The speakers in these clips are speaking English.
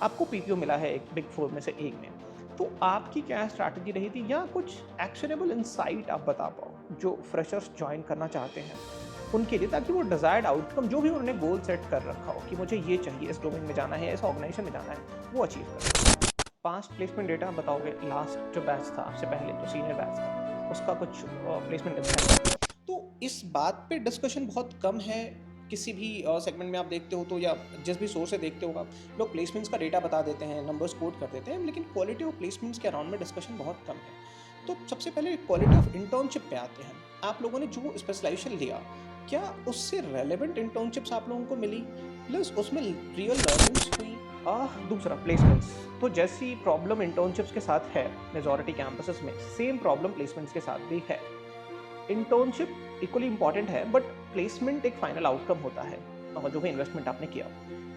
आपको पीपीओ मिला है एक बिग फोर में से एक में, तो आपकी क्या स्ट्रैटेजी रही थी या कुछ एक्शनेबल इनसाइट आप बता पाओ जो फ्रेशर्स ज्वाइन करना चाहते हैं उनके लिए, ताकि वो डिजायर्ड आउटकम जो भी उन्होंने गोल सेट कर रखा हो कि मुझे ये चाहिए, इस डोमेन में जाना है, इस ऑर्गेनाइजेशन में जाना है, वो अचीव करें। पास्ट प्लेसमेंट डेटा बताओगे, लास्ट जो बैच था आपसे पहले जो सीनियर बैच था उसका कुछ प्लेसमेंट इंसाइट। तो इस बात पे डिस्कशन बहुत कम है किसी भी सेगमेंट में आप देखते हो तो, या जिस भी सोर्स से देखते हो आप, लोग प्लेसमेंट्स का डेटा बता देते हैं, नंबर्स कोट कर देते हैं, लेकिन क्वालिटी ऑफ प्लेसमेंट्स के अराउंड में डिस्कशन बहुत कम है। तो सबसे पहले क्वालिटी ऑफ इंटर्नशिप पे आते हैं। आप लोगों ने जो स्पेशलाइजेशन लिया, क्या उससे रेलेवेंट इंटर्नशिप्स आप लोगों को मिली, प्लस उसमें रियल लर्निंग्स हुई? दूसरा प्लेसमेंट्स, तो जैसी प्रॉब्लम इंटर्नशिप्स के साथ है मेजॉरिटी कैंपसेस में, सेम प्रॉब्लम प्लेसमेंट्स के साथ भी है। इंटर्नशिप इक्वली इंपॉर्टेंट है, बट प्लेसमेंट एक फाइनल आउटकम होता है जो भी इन्वेस्टमेंट आपने किया।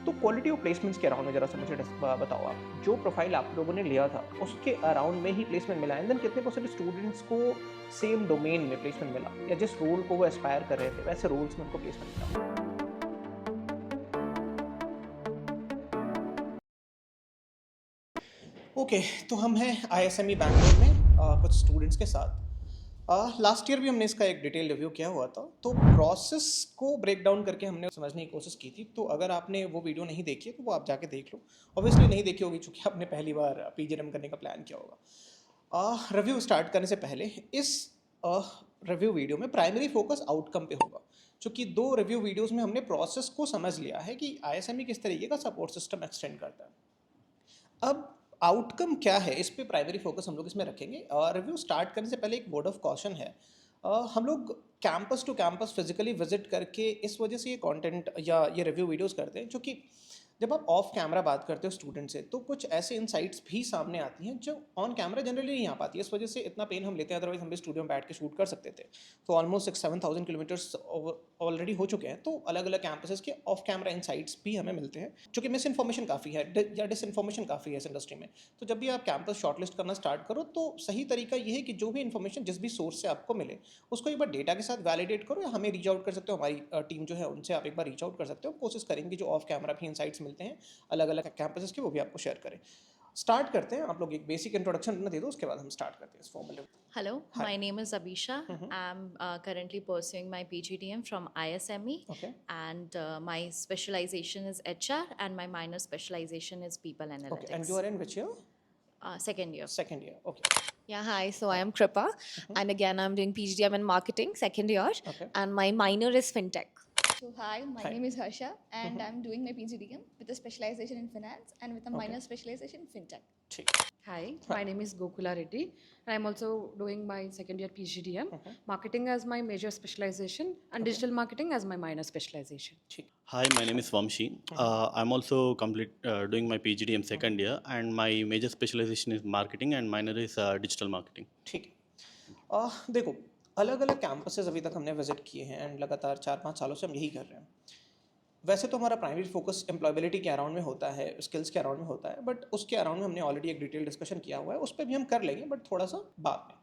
तो क्वालिटी ऑफ प्लेसमेंट्स के अराउंड में जरा सा मुझे बताओ, आप जो प्रोफाइल आप लोगों ने लिया था उसके अराउंड में ही प्लेसमेंट मिला, एंड देन कितने परसेंट स्टूडेंट्स को सेम डोमेन में प्लेसमेंट मिला, या जिस रोल को वो एस्पायर कर रहे थे वैसे रोल्स में उनको प्लेसमेंट मिला? ओके, तो हम हैं आईएसएमई बैंगलोर में कुछ स्टूडेंट्स के साथ। लास्ट ईयर भी हमने इसका एक डिटेल रिव्यू किया हुआ था, तो प्रोसेस को ब्रेक डाउन करके हमने समझने की कोशिश की थी। तो अगर आपने वो वीडियो नहीं देखी है तो वो आप जाके देख लो। ऑब्वियसली नहीं देखी होगी क्योंकि आपने पहली बार पीजीडीएम करने का प्लान किया होगा। रिव्यू स्टार्ट करने से पहले इस रिव्यू वीडियो में प्राइमरी फोकस आउटकम पे होगा, क्योंकि दो रिव्यू वीडियोस में हमने प्रोसेस को समझ लिया है कि आईएसएमई किस तरीके का सपोर्ट सिस्टम एक्सटेंड करता है। अब आउटकम क्या है, इस पे प्राइमरी फोकस हम लोग इसमें रखेंगे। और रिव्यू स्टार्ट करने से पहले एक वर्ड ऑफ कॉशन है। हम लोग campus to campus physically visit करके इस वजह से ये कंटेंट या ये रिव्यू वीडियोस करते हैं, क्योंकि जब आप ऑफ कैमरा बात करते हो स्टूडेंट से तो कुछ ऐसे इनसाइट्स भी सामने आती हैं जो ऑन कैमरा जनरली नहीं आ पाती है। इस वजह से इतना पेन हम लेते हैं, अदरवाइज हम भी स्टूडियो में बैठ के शूट कर सकते थे। तो ऑलमोस्ट 6-7,000 किलोमीटर्स ऑलरेडी हो चुके हैं, तो अलग अलग कैंपसेस के ऑफ कैमरा इनसाइट्स भी हमें मिलते हैं, क्योंकि मिस इन्फॉर्मेशन काफ़ी है या डिसइन्फॉर्मेशन काफ़ी है इस इंडस्ट्री में। तो जब भी आप कैंपस शॉर्टलिस्ट करना स्टार्ट करो तो सही तरीका ये है कि जो भी इन्फॉर्मेशन जिस भी सोर्स से आपको मिले उसको एक बार डेटा के साथ वैलिडेट करो, या हमें रीच आउट कर सकते हो, हमारी टीम जो है उनसे आप एक बार रीच आउट कर सकते हो। कोशिश करेंगे जो ऑफ कैमरा भी इनसाइट्स मिलते हैं अलग अलग कैंपसेस के वो भी आपको शेयर करें। स्टार्ट करते हैं, आप लोग एक बेसिक इंट्रोडक्शन दे दो, उसके बाद हम स्टार्ट करते हैं इस formal. Hello, Hi. my name is Abisha. I'm currently pursuing my PGDM from ISME, Okay. and my specialization is HR, and my minor specialization is People Okay, and Analytics. you are in which year? Second year. Second year. Okay. Yeah, hi. So I am Kripa, and again I'm doing PhD. I'm in marketing, second year, Okay. and my minor is fintech. So hi, my Hi. name is Harsha and I'm doing my PGDM with a specialization in finance and with a minor specialization in fintech. ठीक। Hi, my name is Gokula Reddy, and I'm also doing my second year PGDM, marketing as my major specialization and digital marketing as my minor specialization. ठीक। Hi, my name is Vamshi. I'm also doing my PGDM second year, and my major specialization is marketing and minor is digital marketing. ठीक है। देखो, अलग अलग campuses अभी तक हमने visit किए हैं एंड लगातार 4-5 सालों से हम यही कर रहे हैं। वैसे तो हमारा प्राइमरी फोकस एम्प्लॉयबिलिटी के अराउंड में होता है, स्किल्स के अराउंड में होता है, बट उसके अराउंड में हमने ऑलरेडी एक डिटेल डिस्कशन किया हुआ है, उस पर भी हम कर लेंगे बट थोड़ा सा बाद में।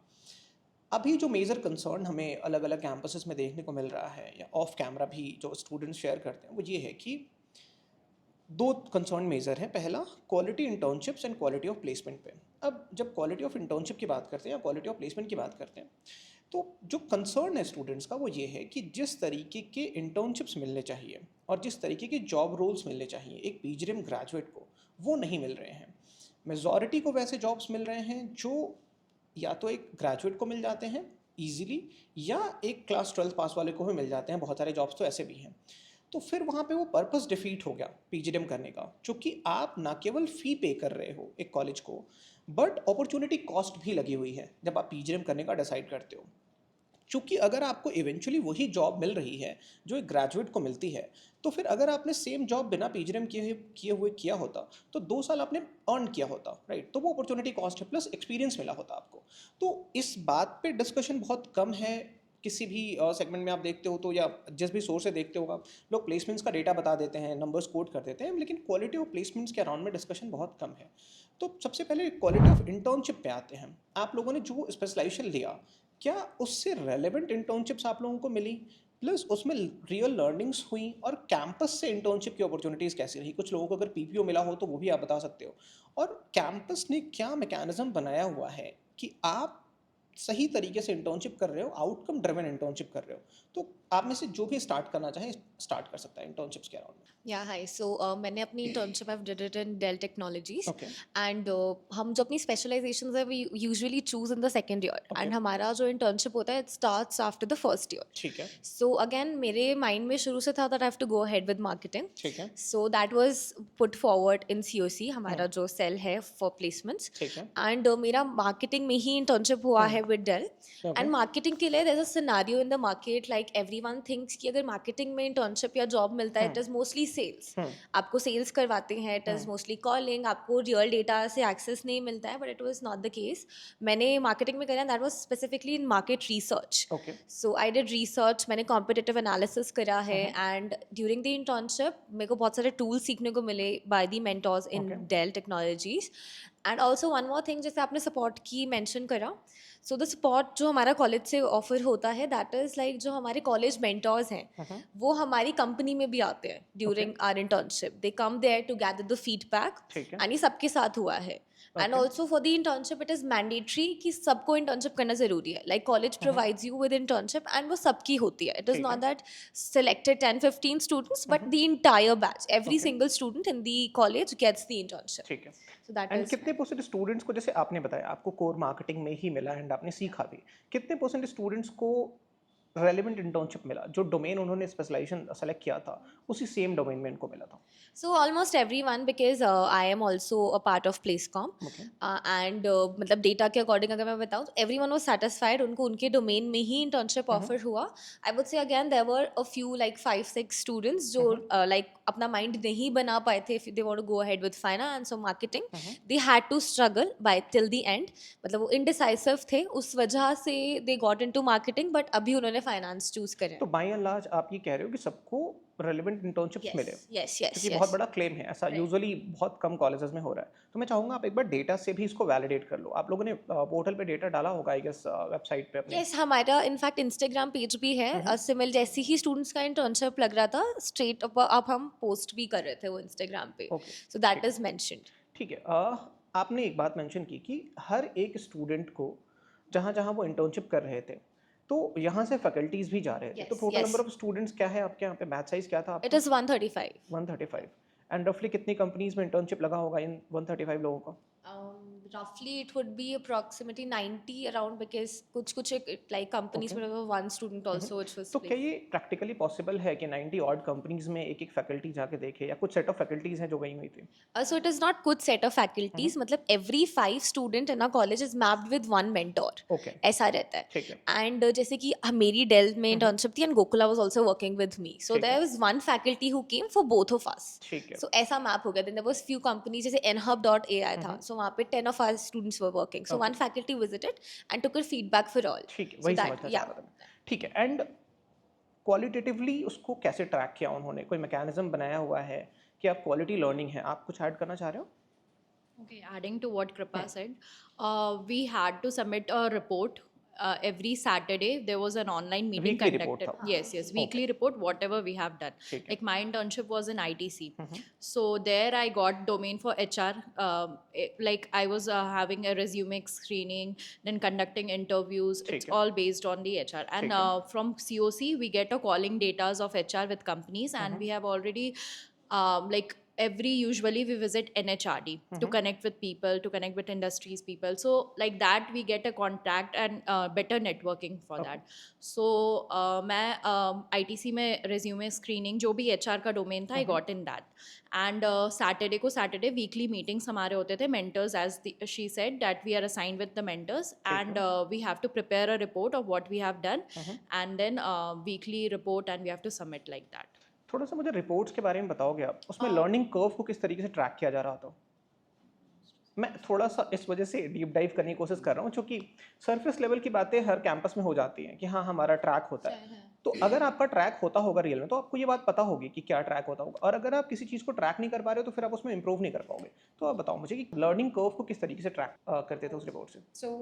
अभी जो मेजर कंसर्न हमें अलग अलग कैंपसेस में देखने को मिल रहा है, या ऑफ कैमरा भी जो स्टूडेंट्स शेयर करते हैं, वो ये है कि दो कंसर्न मेजर हैं। पहला, quality internships and quality of placement पे। अब जब क्वालिटी ऑफ इंटर्नशिप की बात करते हैं या क्वालिटी ऑफ प्लेसमेंट की बात करते हैं, तो जो कंसर्न है स्टूडेंट्स का वो ये है कि जिस तरीके के इंटर्नशिप्स मिलने चाहिए और जिस तरीके के जॉब रोल्स मिलने चाहिए एक पीजीडीएम ग्रेजुएट को, वो नहीं मिल रहे हैं। मेजॉरिटी को वैसे जॉब्स मिल रहे हैं जो या तो एक ग्रेजुएट को मिल जाते हैं ईजिली, या एक क्लास 12 पास वाले को भी मिल जाते हैं। बहुत सारे जॉब्स तो ऐसे भी हैं। तो फिर वहाँ पे वो पर्पस डिफीट हो गया पीजीडीएम करने का, क्योंकि आप ना केवल फ़ी पे कर रहे हो एक कॉलेज को, बट अपॉर्चुनिटी कॉस्ट भी लगी हुई है जब आप पीजीडीएम करने का डिसाइड करते हो। चूँकि अगर आपको इवेंचुअली वही जॉब मिल रही है जो एक ग्रेजुएट को मिलती है, तो फिर अगर आपने सेम जॉब बिना पीजीडीएम किया होता तो 2 साल आपने अर्न किया होता, राइट? तो वो अपॉर्चुनिटी कॉस्ट है, प्लस एक्सपीरियंस मिला होता आपको। तो इस बात पे डिस्कशन बहुत कम है किसी भी सेगमेंट में आप देखते हो तो, या जिस भी सोर्स से देखते हो आप, लोग प्लेसमेंट्स का डेटा बता देते हैं, नंबर्स कोट कर देते हैं, लेकिन क्वालिटी ऑफ प्लेसमेंट्स के अराउंड में डिस्कशन बहुत कम है। तो सबसे पहले क्वालिटी ऑफ इंटर्नशिप पे आते हैं। आप लोगों ने जो स्पेशलाइजेशन लिया, क्या उससे रेलेवेंट इंटर्नशिप्स आप लोगों को मिली, प्लस उसमें रियल लर्निंग्स हुई और कैंपस से इंटर्नशिप की अपॉर्चुनिटीज़ कैसी रही? कुछ लोगों को अगर पीपीओ मिला हो तो वो भी आप बता सकते हो। और कैंपस ने क्या मैकेनिज्म बनाया हुआ है कि आप सही तरीके से इंटर्नशिप कर रहे हो, आउटकम ड्रिवन इंटर्नशिप कर रहे हो। तो आप में से जो भी स्टार्ट करना चाहे स्टार्ट कर सकता है इंटर्नशिप्स के अराउंड में। या हाय सो मैंने अपनी internship I did it in Dell Technologies Okay. And हम जो अपनी स्पेशलाइजेशंस है we usually choose in the second year and हमारा जो इंटर्नशिप होता है it starts after the first year. ठीक है, सो अगेन मेरे माइंड में शुरू से था that I have to go ahead with marketing. ठीक है, so that was put forward in COC, हमारा जो सेल है फॉर प्लेसमेंट्स. ठीक है। एंड मेरा मार्केटिंग में ही इंटर्नशिप हुआ है with Dell. Okay. And marketing के लिए there is a scenario in the market like everyone thinks कि अगर मार्केटिंग में इंटर्नशिप या जॉब मिलता है इट इज मोस्टली सेल्स. आपको सेल्स करवाते हैं, इट इज मोस्टली कॉलिंग, आपको रियल डेटा से एक्सेस नहीं मिलता है, but it was not the case. मैंने मार्केटिंग में करा that was specifically in market research. Okay. So I did research, मैंने कॉम्पिटिटिव एनालिसिस करा है एंड ड्यूरिंग द इंटर्नशिप मेरे को बहुत सारे टूल्स सीखने को मिले by the mentors in Dell Technologies. And also one more thing, जैसे आपने सपोर्ट की मेंशन करा, सो द सपोर्ट जो हमारा कॉलेज से ऑफर होता है दैट इज़ लाइक जो हमारे कॉलेज मेंटर्स हैं वो हमारी कंपनी में भी आते हैं during our internship. They come there to gather the feedback ठीक है। एंड ये सबके साथ हुआ है. And also for the internship it is mandatory कि सबको इंटर्नशिप करना ज़रूरी है. Like college provides you with internship and वो सबकी होती है. It is not that selected 10-15 students but the entire batch, every single student in the college gets the internship. ठीक है। So that एंड is कितने परसेंट स्टूडेंट्स को, जैसे आपने बताया आपको कोर मार्केटिंग में ही मिला एंड आपने सीखा भी, कितने परसेंट स्टूडेंट्स को रेलेवेंट इंटर्नशिप मिला? जो डोमेन उन्होंने स्पेशलाइजेशन सेलेक्ट किया था उसी सेम डोमेन में इनको मिला था? so almost everyone because I am also a part of Placecom. Okay. And मतलब डेटा के अकॉर्डिंग अगर मैं बताऊँ तो everyone was satisfied. उनको उनके डोमेन में ही इंटर्नशिप ऑफर हुआ. I would say again there were a few like 5-6 students जो like अपना माइंड नहीं बना पाए थे. if they want to go ahead with finance or marketing they had to struggle by till the end. मतलब वो indecisive थे, उस वजह से they got into marketing but अभी उन्होंने फाइनेंस चूज करें. तो बाय एंड लार्ज आप ये कह रहे हो कि सबको रेलेवेंट इंटर्नशिप्स मिले, यस यस क्योंकि बहुत बड़ा क्लेम है, ऐसा यूजुअली बहुत कम कॉलेजेस में हो रहा है. तो मैं चाहूँगा आप एक बार डेटा से भी इसको वैलिडेट कर लो. आप लोगों ने पोर्टल पे डेटा डाला होगा आई गेस, वेबसाइट पे अपने. यस हमारा इनफैक्ट इंस्टाग्राम पेज भी है. सिमिलर जैसे ही स्टूडेंट्स का इंटर्नशिप लग रहा था स्ट्रेट अब हम पोस्ट भी कर रहे थे वो इंस्टाग्राम पे. Okay. So that is mentioned. ठीक है. आपने एक बात मेंशन की कि हर एक स्टूडेंट को जहाँ जहाँ वो इंटर्नशिप कर रहे थे तो यहाँ से फैकल्टीज भी जा रहे थे. Yes, तो total yes. Number of students क्या है आपके यहाँ पे? बैच साइज क्या था इट इज 135. 135. एंड रफली कितनी कंपनीज में इंटर्नशिप लगा होगा इन 135 लोगों का? roughly it would be approximately 90 around because कुछ like companies में one student also which was तो क्या ये प्रैक्टिकली पॉसिबल है कि 90 ऑड कंपनीज में एक एक फैकल्टी जाके देखे, या कुछ सेट ऑफ फैकल्टीज हैं जो गई हुई थी? so it is not good set of faculties. मतलब every 5 student in our college is mapped with one mentor. Okay, ऐसा रहता है. ठीक है. एंड जैसे कि मेरी डेल में इंटर्नशिप थी and Gokula was also working with me. So ठीक है. There was one faculty who came for both of us. ठीक है. सो ऐसा मैप हो गया. Then there was few companies जैसे nhub.ai था. सो वहाँ पे 10 of our students were working. So one faculty visited and took a feedback for all. ठीक है, So वही that- समझना yeah. चाह रहा था मैं. ठीक है. एंड क्वालिटेटिवली उसको कैसे ट्रैक किया उन्होंने? कोई मैकेनिज्म बनाया हुआ है कि आप क्वालिटी लर्निंग है? आप कुछ ऐड करना चाह रहे हो? Okay, adding to what Kripa said, we had to submit a report every Saturday. There was an online meeting Weekly report conducted. था. Yes, weekly report, whatever we have done. ठीक है. Like my internship was in ITC, so there I got domain for HR. Like I was having a resume screening, then conducting interviews. ठीक It's है. all based on the HR. And ठीक है. from COC we get a calling datas of HR with companies, and we have already like usually we visit NHRD to connect with people, to connect with industries people. So like that we get a contact and better networking for that. So मैं ITC में resume screening जो भी HR का domain था I got in that. And Saturday weekly meetings हमारे होते थे. Mentors, as she said, that we are assigned with the mentors, and we have to prepare a report of what we have done, and then weekly report, and we have to submit like that. थोड़ा सा मुझे reports के बारे में बताओगे आप? उसमें learning curve को किस तरीके से ट्रैक किया जा रहा था? मैं थोड़ा सा इस वजह से डीप डाइव करने की कोशिश कर रहा हूँ क्योंकि सरफेस लेवल की बातें हर कैंपस में हो जाती हैं कि हाँ हमारा ट्रैक होता है. तो अगर आपका ट्रैक होता होगा रियल में तो आपको ये बात पता होगी कि क्या ट्रैक होता होगा, और अगर आप किसी चीज़ को ट्रैक नहीं कर पा रहे हो तो फिर आप उसमें इंप्रूव नहीं कर पाओगे. तो आप बताओ मुझे कि लर्निंग कर्व को किस तरीके से ट्रैक करते थे उस रिपोर्ट से? So,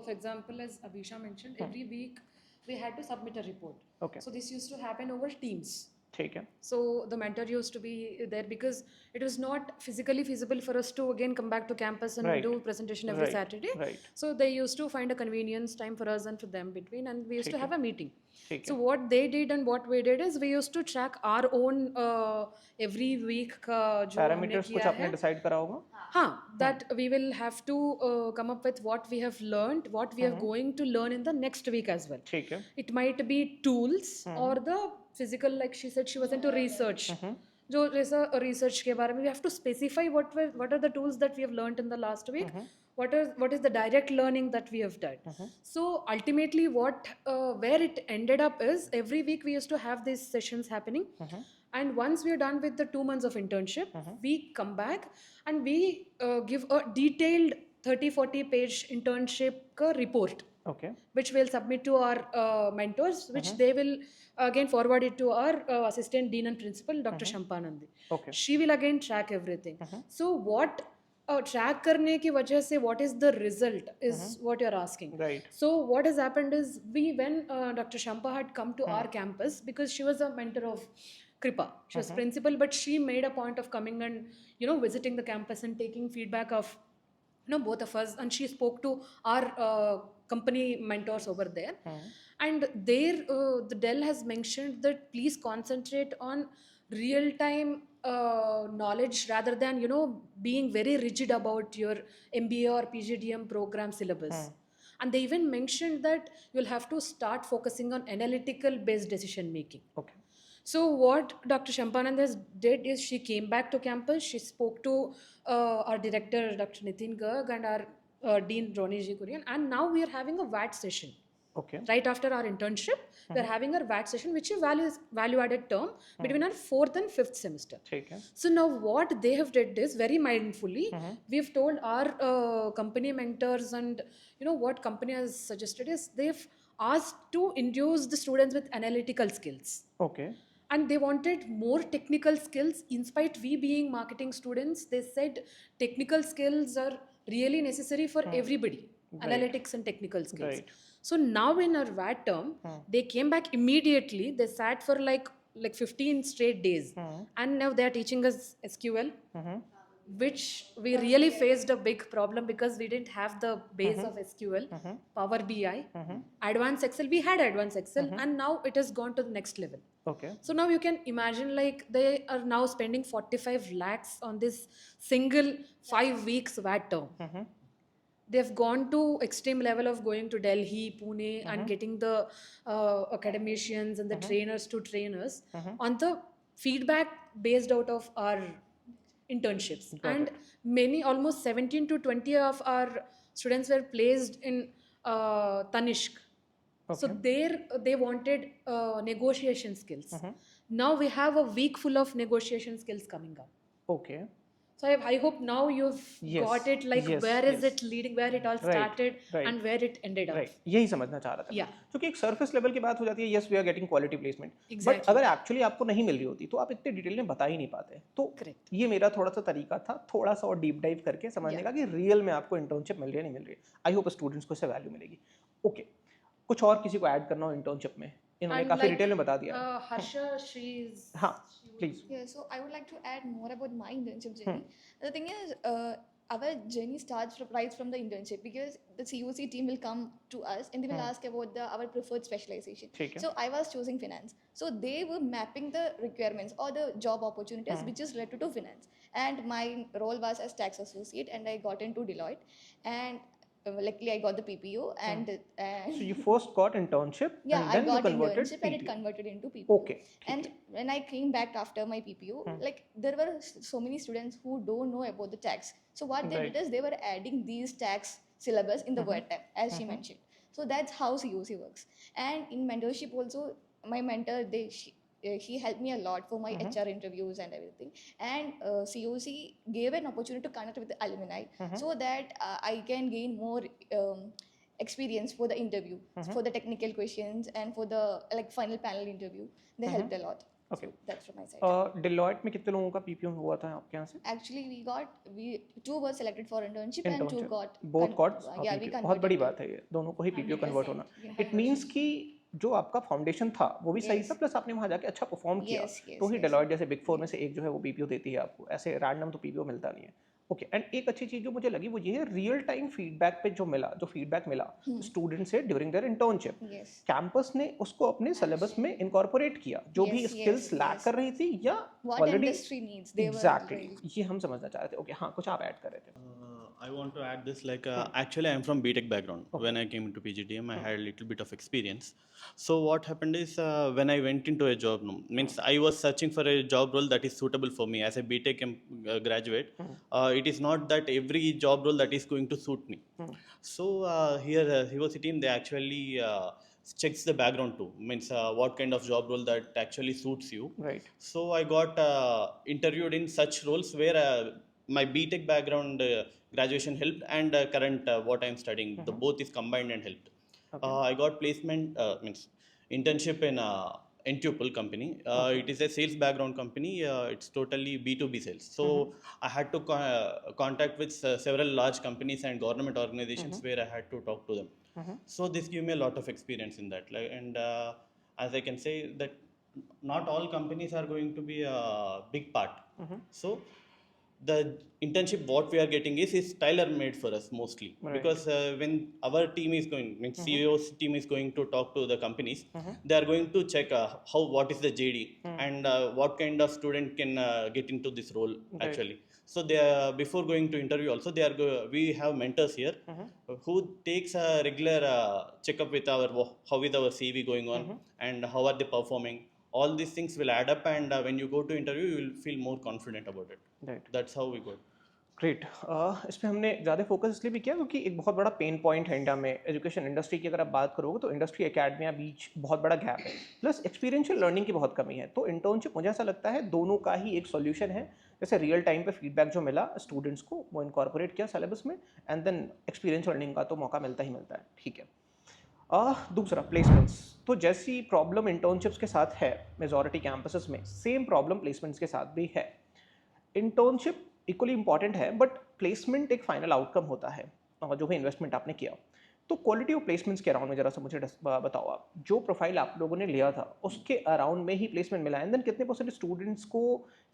for example, as Abhisha mentioned, every week we had to submit a report. Okay. So this used to happen over Teams. ठीक है. So the mentor used to be there because it was not physically feasible for us to again come back to campus and Right. do presentation every Right. Saturday. Right. So they used to find a convience time for us and for them between, and we used to have a meeting. ठीक So what they did and what we did is we used to track our own every week का जो हमने parameters कुछ किया आपने है. Decide करा होगा. हाँ, that we will have to come up with what we have learned, what we are going to learn in the next week as well. ठीक है. It might be tools or the physical, like she said, she was into research. जो research के बारे में, we have to specify what are the tools that we have learned in the last week. What is the direct learning that we have done. So ultimately, where it ended up is every week we used to have these sessions happening. And once we are done with the 2 months of internship, we come back and we give a detailed 30-40 page internship ka report, Okay. which we'll submit to our mentors, which they will again forward it to our assistant dean and principal, Dr. Shampanandi. Okay. She will again track everything. So what track करने की वजह से what is the result is what you're asking. Right. So what has happened is when Dr. Shampa had come to our campus, because she was a mentor of Kripa, she was principal, but she made a point of coming and visiting the campus and taking feedback of both of us, and she spoke to our company mentors over there. And there the Dell has mentioned that please concentrate on real time knowledge rather than being very rigid about your MBA or PGDM program syllabus. And they even mentioned that you'll have to start focusing on analytical based decision making. Okay. So what Dr. Shampanand has did is she came back to campus, she spoke to our director Dr. Nitin Garg and our Dean Ronnie G. Kurian, and now we are having a VAT session. Okay. Right after our internship, we are having a VAT session, which is value added term between our 4th and 5th semester. ठीक है. So now what they have did is very mindfully, we've told our company mentors, and what company has suggested is they've asked to induce the students with analytical skills. Okay. And they wanted more technical skills. In spite we being marketing students, they said technical skills are really necessary for everybody. Analytics and technical skills. Right. So now in our VAT term, they came back immediately. They sat for like 15 straight days. And now they are teaching us SQL, which we really faced a big problem because we didn't have the base of SQL, Power BI, Advanced Excel. We had Advanced Excel, and now it has gone to the next level. Okay. So now you can imagine, like, they are now spending 45 lakhs on this single 5 weeks VAT term. They've gone to extreme level of going to Delhi, Pune, and getting the academicians and the trainers to train us on the feedback based out of our internships. And many, almost 17 to 20 of our students were placed in Tanishq. So there they wanted negotiation skills. Now we have a week full of negotiation skills coming up. Okay. So I hope now you've got it, like where is it leading, where it all started and where it ended up. Right. यही समझना चाह रहा था. Yeah. क्योंकि एक surface level की बात हो जाती है, yes we are getting quality placement. Exactly. But अगर एक्चुअली आपको नहीं मिल रही होती तो आप इतने डिटेल में बता ही नहीं पाते. तो Correct. ये मेरा थोड़ा सा तरीका था, थोड़ा सा और डीप डाइव करके समझने का कि रियल में आपको इंटर्नशिप मिल रही है नहीं मिल रही है. आई होप स्टूडेंट्स को इससे वैल्यू मिलेगी. ओके. कुछ और किसी को ऐड करना हो इंटर्नशिप में, इन्होंने काफी डिटेल में बता दिया. Harsha, she's... हाँ, please. Yeah, so I would like to add more about my internship journey. The thing is, our journey starts right from the internship, because the COC team will come to us and they will ask about our preferred specialization. ठीक है. So I was choosing finance. So they were mapping the requirements or the job opportunities which is related to finance. And my role was as tax associate, and I got into Deloitte. And luckily I got the PPO and So you first got internship yeah, and then I got you converted internship and it PPO. converted into PPO. Okay. And when I came back after my PPO, like there were so many students who don't know about the tax. So what they Right. did is they were adding these tax syllabus in the Word tab, as she mentioned. So that's how COC works. And in mentorship also, my mentor, she helped me a lot for my HR interviews and everything. And COC gave an opportunity to connect with the alumni so that I can gain more experience for the interview, for the technical questions and for the final panel interview. They helped a lot. Okay. So that's from my side. Deloitte में कितने लोगों का PPO हुआ था आपके यहाँ से? Actually, we 2 were selected for internship and 2 got both got yeah, we PPO. बहुत बड़ी converted. बात है ये, दोनों को ही PPO Yeah. कन्वर्ट होना. Yeah. It means कि जो आपका फाउंडेशन था वो भी सही Yes. था, प्लस आपने वहाँ जाके अच्छा परफॉर्म किया, Yes, yes, तो ही yes. डेलॉयट जैसे बिग फोर में से एक जो है वो पीपीओ देती है आपको, ऐसे रैंडम तो पीपीओ मिलता नहीं है। ओके, एंड एक अच्छी चीज़ जो मुझे लगी वो ये है, रियल टाइम फीडबैक पे जो फीडबैक मिला स्टूडेंट से during their internship, Yes. Campus ने उसको अपने सिलेबस में इनकॉर्पोरेट किया, जो भी Yes, skills yes, lack yes. कर रही थी या What already industry needs, they were exactly ready. ये हम समझना चाह रहे थे। ओके हाँ, कुछ आप ऐड कर रहे थे। I want to add this like actually I'm from BTech background. When I came into PGDM, I had a little bit of experience. So what happened is when I went into a job, means I was searching for a job role that is suitable for me as a BTech graduate. It is not that every job role that is going to suit me. So here Hivosity team, they actually checks the background too. Means what kind of job role that actually suits you. Right, So I got interviewed in such roles where my BTech background graduation helped, and current what I'm studying, the both is combined and helped. I got placement means internship in Intuple company. It is a sales background company. It's totally B2B sales. So I had to contact with several large companies and government organizations where I had to talk to them. So this gave me a lot of experience in that. Like, and as I can say that not all companies are going to be a big part. So the internship what we are getting is tailor made for us mostly, because when our team is going, means CEO's team is going to talk to the companies, they are going to check what is the JD and what kind of student can get into this role actually. So they are, before going to interview also, they are we have mentors here who takes a regular checkup with our how is our CV going on and how are they performing. All these things will add up, and when you go to interview you will feel more confident about it. Right, That's how we got. Great. इस पे हमने ज़्यादा focus इसलिए भी किया क्योंकि एक बहुत बड़ा पेन पॉइंट है इंडिया में एजुकेशन इंडस्ट्री की। अगर आप बात करोगे तो इंडस्ट्री एकेडमिया बीच बहुत बड़ा गैप है, प्लस एक्सपीरियंशियल लर्निंग की बहुत कमी है। तो इंटर्नशिप मुझे ऐसा लगता है दोनों का ही एक सॉल्यूशन है। जैसे रियल टाइम पे फीडबैक जो मिला स्टूडेंट्स को वो इनकॉर्पोरेट किया सिलेबस में, एंड देन एक्सपीरियंस लर्निंग का तो मौका मिलता ही मिलता है। ठीक है, दूसरा प्लेसमेंट्स। तो जैसी प्रॉब्लम इंटर्नशिप्स के साथ है मेजॉरिटी कैंपसेस में, सेम प्रॉब्लम प्लेसमेंट्स के साथ भी है। इंटर्नशिप इक्वली इंपॉर्टेंट है, बट प्लेसमेंट एक फाइनल आउटकम होता है जो भी इन्वेस्टमेंट आपने किया। तो क्वालिटी ऑफ प्लेसमेंट्स के अराउंड में जरा सा मुझे बताओ आप, जो प्रोफाइल आप लोगों ने लिया था उसके अराउंड में ही प्लेसमेंट मिला, एंड देन कितने परसेंट स्टूडेंट्स को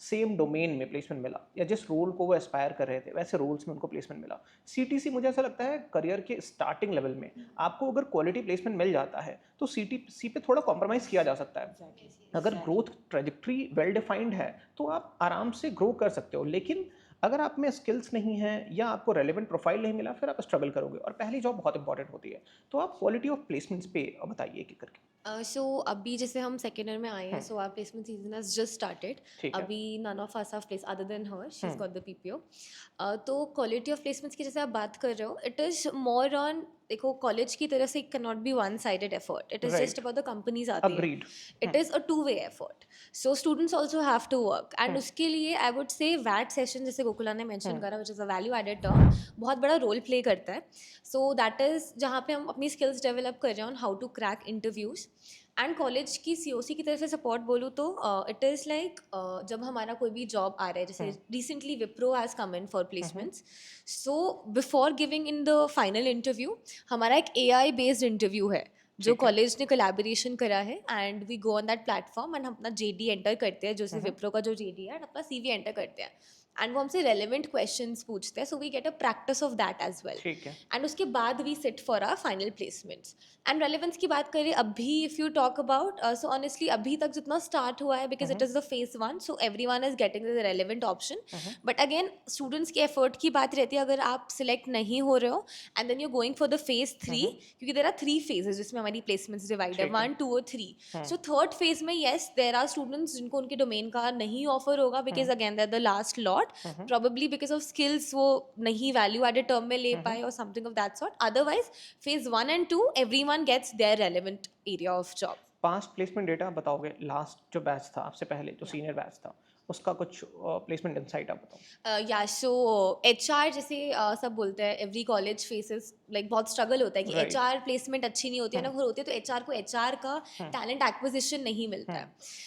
सेम डोमेन में प्लेसमेंट मिला, या जिस रोल को वो एस्पायर कर रहे थे वैसे रोल्स में उनको प्लेसमेंट मिला। सीटीसी मुझे ऐसा लगता है करियर के स्टार्टिंग लेवल में आपको अगर क्वालिटी प्लेसमेंट मिल जाता है तो सीटीसी पे थोड़ा कॉम्प्रोमाइज़ किया जा सकता है। अगर ग्रोथ ट्रेजेक्ट्री वेल डिफाइंड है तो आप आराम से ग्रो कर सकते हो, लेकिन अगर आप में स्किल्स नहीं है या आपको रेलेवेंट प्रोफाइल नहीं मिला फिर आप स्ट्रगल करोगे, और पहली जॉब बहुत इंपॉर्टेंट होती है। तो आप क्वालिटी ऑफ प्लेसमेंट्स पे बताइए कि करके। सो अभी जैसे हम सेकेंड ईयर में आए हैं, so our placement season has just started. ठीक है। अभी none of us have placed other than her, she is got the PPO. तो क्वालिटी ऑफ प्लेसमेंट्स की जैसे आप बात कर रहे हो, इट इज़ मोर ऑन, देखो कॉलेज की तरफ से can not be one sided effort, it is Right. Just about the companies आती है, Agreed. It is a two way effort. So students also have to work, and उसके लिए I would say VAT session, जैसे गोकुला ने mention करा, which is a value added term, बहुत बड़ा रोल प्ले करता है। सो दैट इज़ जहाँ पे हम अपनी स्किल्स डेवलप कर रहे हैं on how to crack interviews. And college की COC की तरफ से सपोर्ट बोलूँ तो इट इज़ लाइक जब हमारा कोई भी जॉब आ रहा है, जैसे recently Wipro has come in for placements, so before giving in the final interview हमारा एक AI बेस्ड इंटरव्यू है जो कॉलेज ने कोलैबोरेशन करा है, and we go on that platform and हम अपना JD एंटर करते हैं, जो सिर्फ विप्रो का जो JD है, अपना CV एंटर करते हैं, एंड वो हमसे रेलिवेंट क्वेश्चंस पूछते हैं, so we get a practice of that as well. ठीक है। एंड उसके बाद we sit for our final placements. And relevance की बात करें अभी, if you talk about, so honestly अभी तक जितना स्टार्ट हुआ है, because it is the phase 1, so everyone is getting the relevant option. But again students के एफर्ट की बात रहती है, अगर आप सिलेक्ट नहीं हो रहे हो and then you going for the phase 3, क्योंकि देर आर 3 phases जिसमें हमारी प्लेसमेंट्स डिवाइड है, 1, 2 और 3। सो थर्ड फेज में येस देर आर स्टूडेंट्स जिनको उनके डोमेन का नहीं ऑफर होगा, because again there the last lot, probably because of skills वो नहीं वैल्यू एडेड टर्म में ले पाए और something of that sort. Otherwise phase 1 and 2 everyone gets their relevant area of job. Past placement data बताओगे, last जो batch था आपसे पहले जो सीनियर बैच था उसका कुछ प्लेसमेंट इनसाइट आप बताओ। या सो HR जैसे सब बोलते हैं, एवरी कॉलेज फेसेस लाइक बहुत स्ट्रगल होता है कि Right. HR प्लेसमेंट अच्छी नहीं होती है ना, अगर होती है तो HR को HR का टैलेंट एक्विजिशन नहीं मिलता है.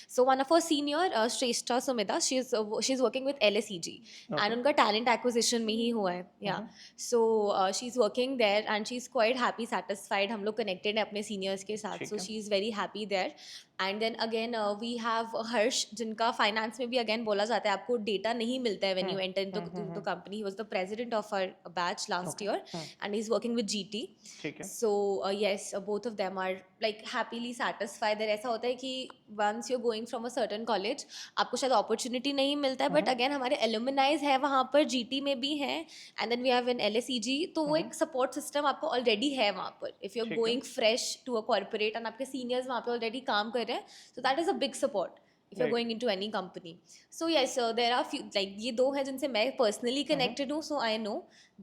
So one of our senior Shreshtha Sumita, she is working with LSEG and उनका टैलेंट एक्विजिशन में ही हुआ है. या so she is working there and she is quite happy satisfied. हम लोग कनेक्टेड हैं अपने सीनियर्स के साथ, so she is very happy there. And then again we have Harsh, जिनका फाइनेंस में भी अगेन बोला जाता है आपको डेटा नहीं मिलता है when you enter into company. He was the president of our batch last year and he is working with GT. ठीक है. So yes, both of them are like happily satisfied. There ऐसा होता है कि once you're going from a certain college, आपको शायद opportunity नहीं मिलता है, but again हमारे alumni's है वहाँ पर, GT में भी हैं, and then we have an LSEG, तो वो एक support system आपको already है वहाँ पर. If you're going fresh to a corporate and आपके seniors वहाँ पे already काम कर रहे हैं, so that is a big support if you're Right. going into any company. So yes, there are few, like ये दो हैं जिनसे मैं personally connected हूँ, so I know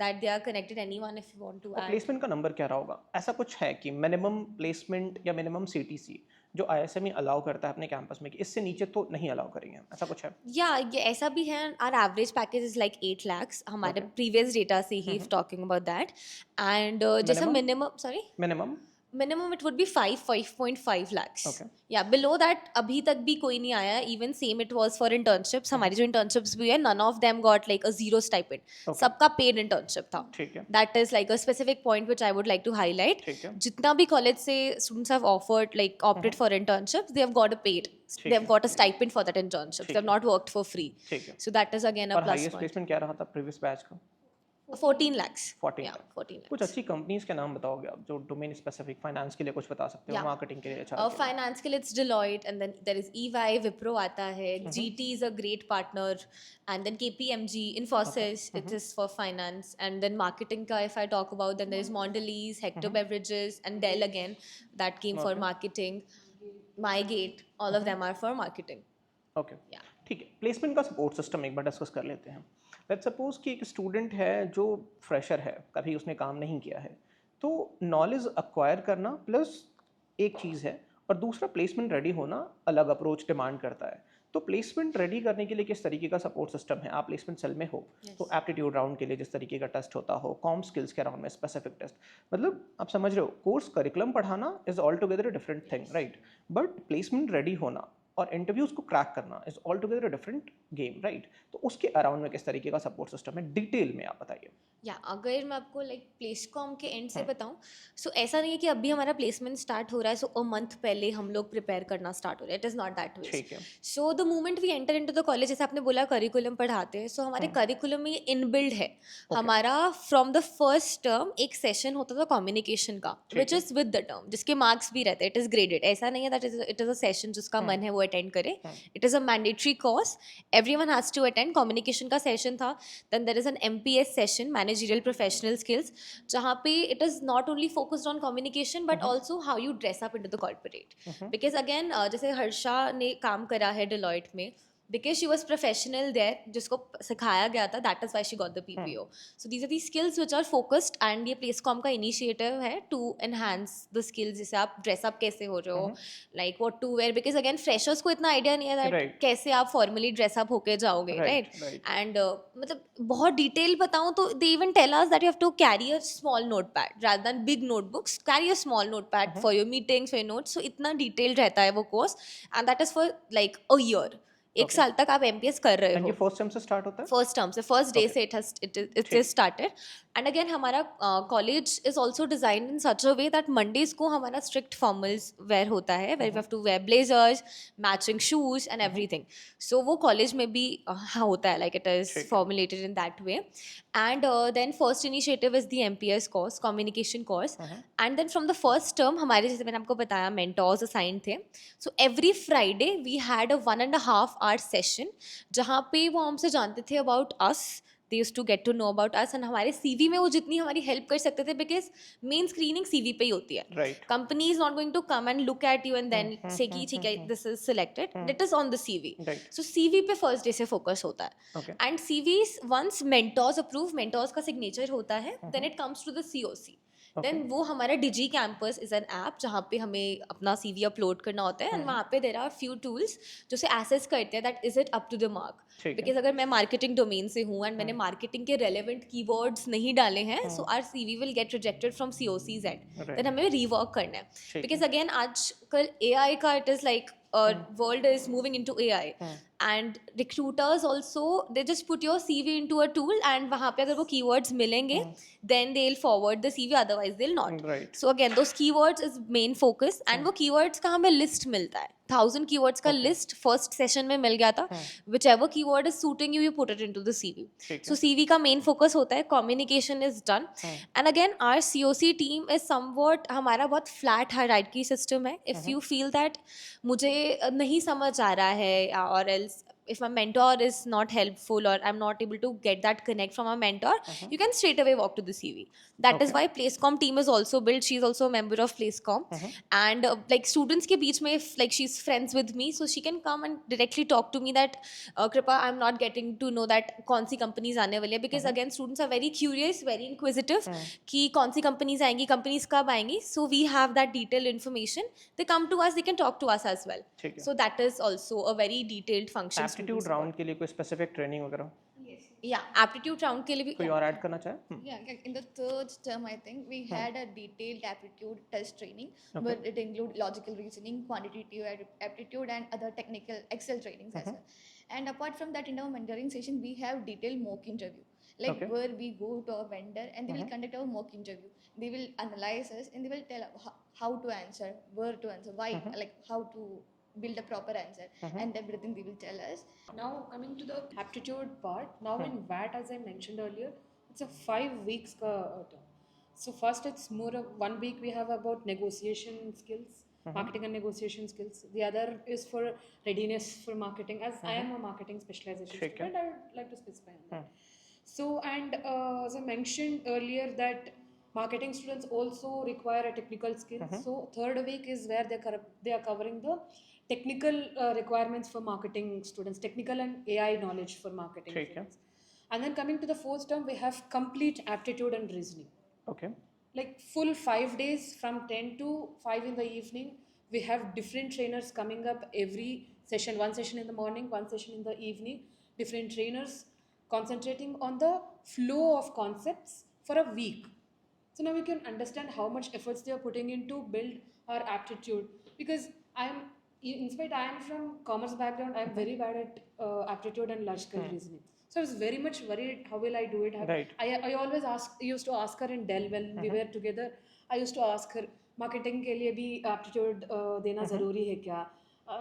that they are connected. Anyone if you want to add. Placement का number क्या रहा होगा? ऐसा कुछ है कि मिनिमम प्लेसमेंट या मिनिमम CTC जो ISME अलाउ करता है अपने कैंपस में कि इससे नीचे तो नहीं अलाउ करेंगे, ऐसा कुछ है? या ये ऐसा भी है. Our average package is like 8 lakhs हमारे प्रीवियस डेटा से ही टॉकिंग अबाउट दैट. एंड जैसे minimum sorry minimum it would be 5.5 lakhs. Okay. या below that अभी तक भी कोई नहीं आया. Even same it was for internships. हमारी जो internships भी है, none of them got like a 0 stipend. Okay. सबका paid internship था. ठीक है. That is like a specific point which I would like to highlight. ठीक है. जितना भी college से students have offered like opted for internships, they have got a paid. They have got a stipend for that internship. They have not worked for free. ठीक है. So that is again a और plus highest point. Placement क्या रहा था previous batch का? 14 lakhs. 14 Yeah, lakhs. 14 lakhs. कुछ अच्छी companies के नाम बताओगे आप जो डोमेन स्पेसिफिक, फाइनेंस के लिए कुछ बता सकते हो, Yeah. मार्केटिंग के लिए, HR के लिए? फाइनेंस के लिए it's Deloitte, and then there is EY, Wipro आता है, GT is a great partner, and then KPMG, Infosys, it is for finance, and then marketing का if I talk about, then there is Mondelez, Hector Beverages, and Dell again, that came for marketing. MyGate, all of them are for marketing. Okay. Yeah. ठीक है. Placement का support system एक बार discuss कर लेते हैं. Let's suppose कि एक student है जो फ्रेशर है, कभी उसने काम नहीं किया है, तो नॉलेज अक्वायर करना प्लस एक चीज़ है, और दूसरा प्लेसमेंट रेडी होना अलग अप्रोच डिमांड करता है. तो प्लेसमेंट रेडी करने के लिए किस तरीके का सपोर्ट सिस्टम है? आप प्लेसमेंट सेल में हो तो एप्टीट्यूड राउंड के लिए जिस तरीके का टेस्ट होता हो, कॉम स्किल्स के राउंड में स्पेसिफिक टेस्ट, मतलब आप समझ रहे हो, कोर्स करिकुलम पढ़ाना is all together a different thing, right? But placement ready होना और इंटरव्यूज को क्रैक करना is all together a different game, right? तो उसके अराउंड में किस तरीके का सपोर्ट सिस्टम है, डिटेल में आप बताइए. या अगर मैं आपको लाइक प्लेसकॉम के एंड से बताऊं, सो ऐसा नहीं है कि अभी हमारा प्लेसमेंट स्टार्ट हो रहा है, सो अ मंथ पहले हम लोग प्रिपेयर करना स्टार्ट हो रहा है. It is not that way. ठीक है. So the moment we enter into the college, जैसे आपने बोला करिकुलम पढ़ाते हैं, सो हमारे करिकुलम में ये इनबिल्ड है. हमारा फ्रॉम द फर्स्ट टर्म एक सेशन होता था कम्युनिकेशन का, which is with the term, जिसके मार्क्स भी रहते हैं. It is graded. ऐसा नहीं है that it is a session जिसका मन है वो अटेंड करे. It is a mandatory course, everyone has to attend. Communication का सेशन था. Then there is an MPS session, managerial professional skills, जहाँ पे it is not only focused on communication but also how you dress up into the corporate. Because again जैसे हर्षा ने काम करा है Deloitte में, because she was professional there, जिसको सिखाया गया था, that is why she got the PPO. So these are the skills which are focused, and ये प्लेसकॉम का initiative है to enhance the skills. जैसे आप dress up कैसे हो रहे हो, like what to wear, because again freshers को इतना idea नहीं है that Right. कैसे आप formally dress up होके जाओगे, Right, right? right. And मतलब बहुत डिटेल बताऊँ तो they even tell us that you have to carry a small notepad rather than big notebooks. Carry a small notepad for your meetings, for your notes. So इतना detail रहता है वो course, and that is for like a year. एक साल तक आप MPS कर रहे एंड हो. ये फर्स्ट टाइम से स्टार्ट होता है? फर्स्ट टर्म से, फर्स्ट डे से it is started. And again हमारा college is also design in such a way that Mondays को हमारा स्ट्रिक्ट फॉर्मल्स वेयर होता है, where we have to wear blazers, matching shoes and everything. So वो college में भी होता है, like it is formulated in that way. And then first initiative is the MPS course, communication course. And then from the first term हमारे, जैसे मैंने आपको बताया, मेंटोर्स असाइन थे. So every Friday we had a 1.5 hour session जहाँ पे वो हमसे जानते थे about us. They used to get to know about us, and हमारे CV में वो जितनी हमारी हेल्प कर सकते थे, बिकॉज मेन स्क्रीनिंग CV पे ही होती है. Right. Company is not going to come and look at you and then say कि ठीक है this is selected. It is on the CV. Right. So CV पे फर्स्ट डे से focus होता है. Okay. And CVs once mentors approve, mentors का signature होता है, then it comes to the COC. Then वो हमारा Digi campus is an app जहाँ पे हमें अपना CV अपलोड करना होता है, एंड वहाँ पे देर आर फ्यू टूल्स जो से एसेस करते हैं that is it up to the mark. ठीक है। बिकॉज अगर मैं मार्केटिंग डोमेन से हूँ एंड मैंने मार्केटिंग के रेलेवेंट कीवर्ड्स नहीं डाले हैं, so our CV will get rejected from COC's and then हमें रीवर्क करना है. ठीक बिकॉज अगेन आजकल AI का it is like world is moving into AI, and recruiters also they just put your CV into a tool and वहाँ पे अगर वो keywords मिलेंगे then they'll forward the CV, otherwise they'll not. Right. So again those keywords is main focus, and वो keywords का हमें list मिलता है, 1000 keywords का list first session में मिल गया था. whichever keyword is suiting you, you put it into the CV. So CV का main focus होता है, communication is done, and again our COC team is somewhat हमारा बहुत flat hierarchy system है. If you feel that मुझे नहीं समझ आ रहा है, or else if my mentor is not helpful or I'm not able to get that connect from a mentor, you can straight away walk to the CV. That is why Placecom team is also built. She's also a member of Placecom, and like students के बीच में, if like she's friends with me, so she can come and directly talk to me that Kripa, I'm not getting to know that कौन सी companies आने वाली है, because again students are very curious, very inquisitive कि कौन सी companies आएंगी, companies कब आएंगी. So we have that detailed information. They come to us, they can talk to us as well. ठीक है. So that is also a very detailed function. Aptitude round के लिए कोई स्पेसिफिक ट्रेनिंग वगैरह Yeah, aptitude round के लिए भी कोई और ऐड करना चाहे? Yeah, in the third term, I think we had a detailed aptitude test training, but it included logical reasoning, quantitative aptitude, and other technical Excel trainings as well. And apart from that, in our mentoring session, we have detailed mock interview, like where we go to a vendor and they will conduct our mock interview. They will analyze us and they will tell how to answer, where to answer, why, like how to build a proper answer, and everything they will tell us. Now coming to the aptitude part, now in VAT, as I mentioned earlier, it's a 5 weeks ka term. So first it's more of 1 week we have about negotiation skills, marketing and negotiation skills. The other is for readiness for marketing, as I am a marketing specialization student, I would like to specify on that. So and as I mentioned earlier that marketing students also require a technical skill. So third week is where they are covering the technical requirements for marketing students, technical and AI knowledge for marketing students. And then coming to the fourth term, we have complete aptitude and reasoning. Okay. Like full 5 days from 10 to 5 in the evening. We have different trainers coming up every session, one session in the morning, one session in the evening, different trainers concentrating on the flow of concepts for a week. So now we can understand how much efforts they are putting in to build our aptitude, because in spite I am from commerce background, I am very bad at aptitude and logical reasoning. So I was very much worried, how will I do it? Right. I always used to ask her in Dell when we were together. I used to ask her, marketing के लिए भी aptitude देना ज़रूरी है क्या?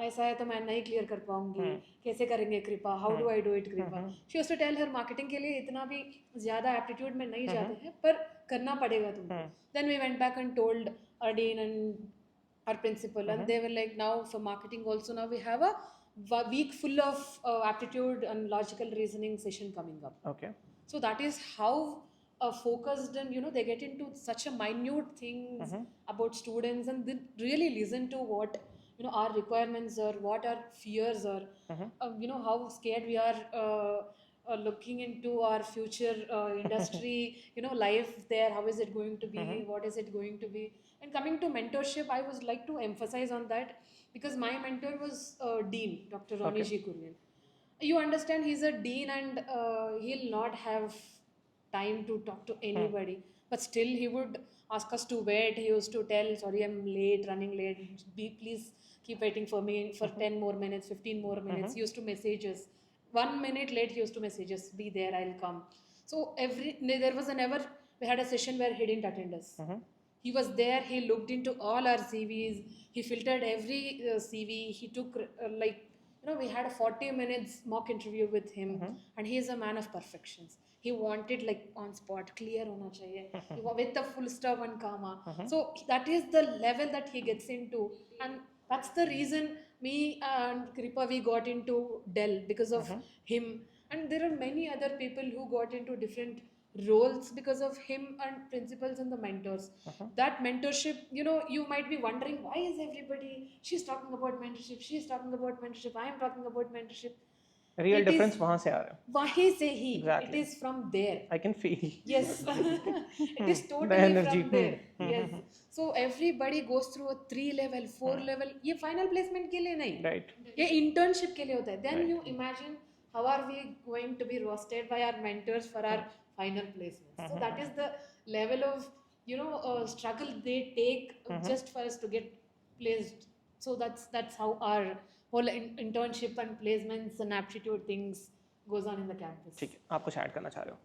ऐसा है तो मैं नहीं क्लियर कर पाऊंगी, कैसे करेंगे Kripa, how do I do it Kripa. She used to tell her marketing के लिए इतना भी ज़्यादा एप्टीट्यूड में नहीं जाते हैं, पर करना पड़ेगा तुमको. Then we went back and told our dean and our principal, and they were like, now for marketing also, now we have a week full of aptitude and logical reasoning session coming up. Okay. So that is how focused, and they get into such a minute things about students, and they really listen to what our requirements are, what our fears are, how scared we are looking into our future industry, life there, how is it going to be, what is it going to be. And coming to mentorship, I would like to emphasize on that, because my mentor was Dean, Dr. Ronnie G. Kurian. You understand, he's a dean, and he'll not have time to talk to anybody. But still, he would ask us to wait. He used to tell, sorry, I'm late, running late. Please keep waiting for me for 10 more minutes, 15 more minutes. He used to message us. 1 minute late, he used to message us, be there, I'll come. So there was we had a session where he didn't attend us. He was there, he looked into all our CVs, he filtered every CV, he took we had a 40 minutes mock interview with him, and he is a man of perfections. He wanted like on spot, clear hona chahiye, with the full stop and comma. So that is the level that he gets into, and that's the reason me and Kripa, we got into Dell because of him. And there are many other people who got into different roles because of him, and principals and the mentors. That mentorship, you might be wondering, why is everybody, she's talking about mentorship, I am talking about mentorship. Real It is- difference वहाँ से आ रहा है. वहीं से ही Exactly. it is from there. I can feel. Yes, it is totally energy. from there. Yes, so everybody goes through a 3 level 4 level. ये final placement के लिए नहीं, Right. ये internship के लिए होता है. Then Right. you imagine how are we going to be roasted by our mentors for our final placement. So that is the level of struggle they take just for us to get placed. So that's how our whole internship and placements and aptitude things goes on in the campus. ठीक है, आप कुछ add करना चाह रहे हो?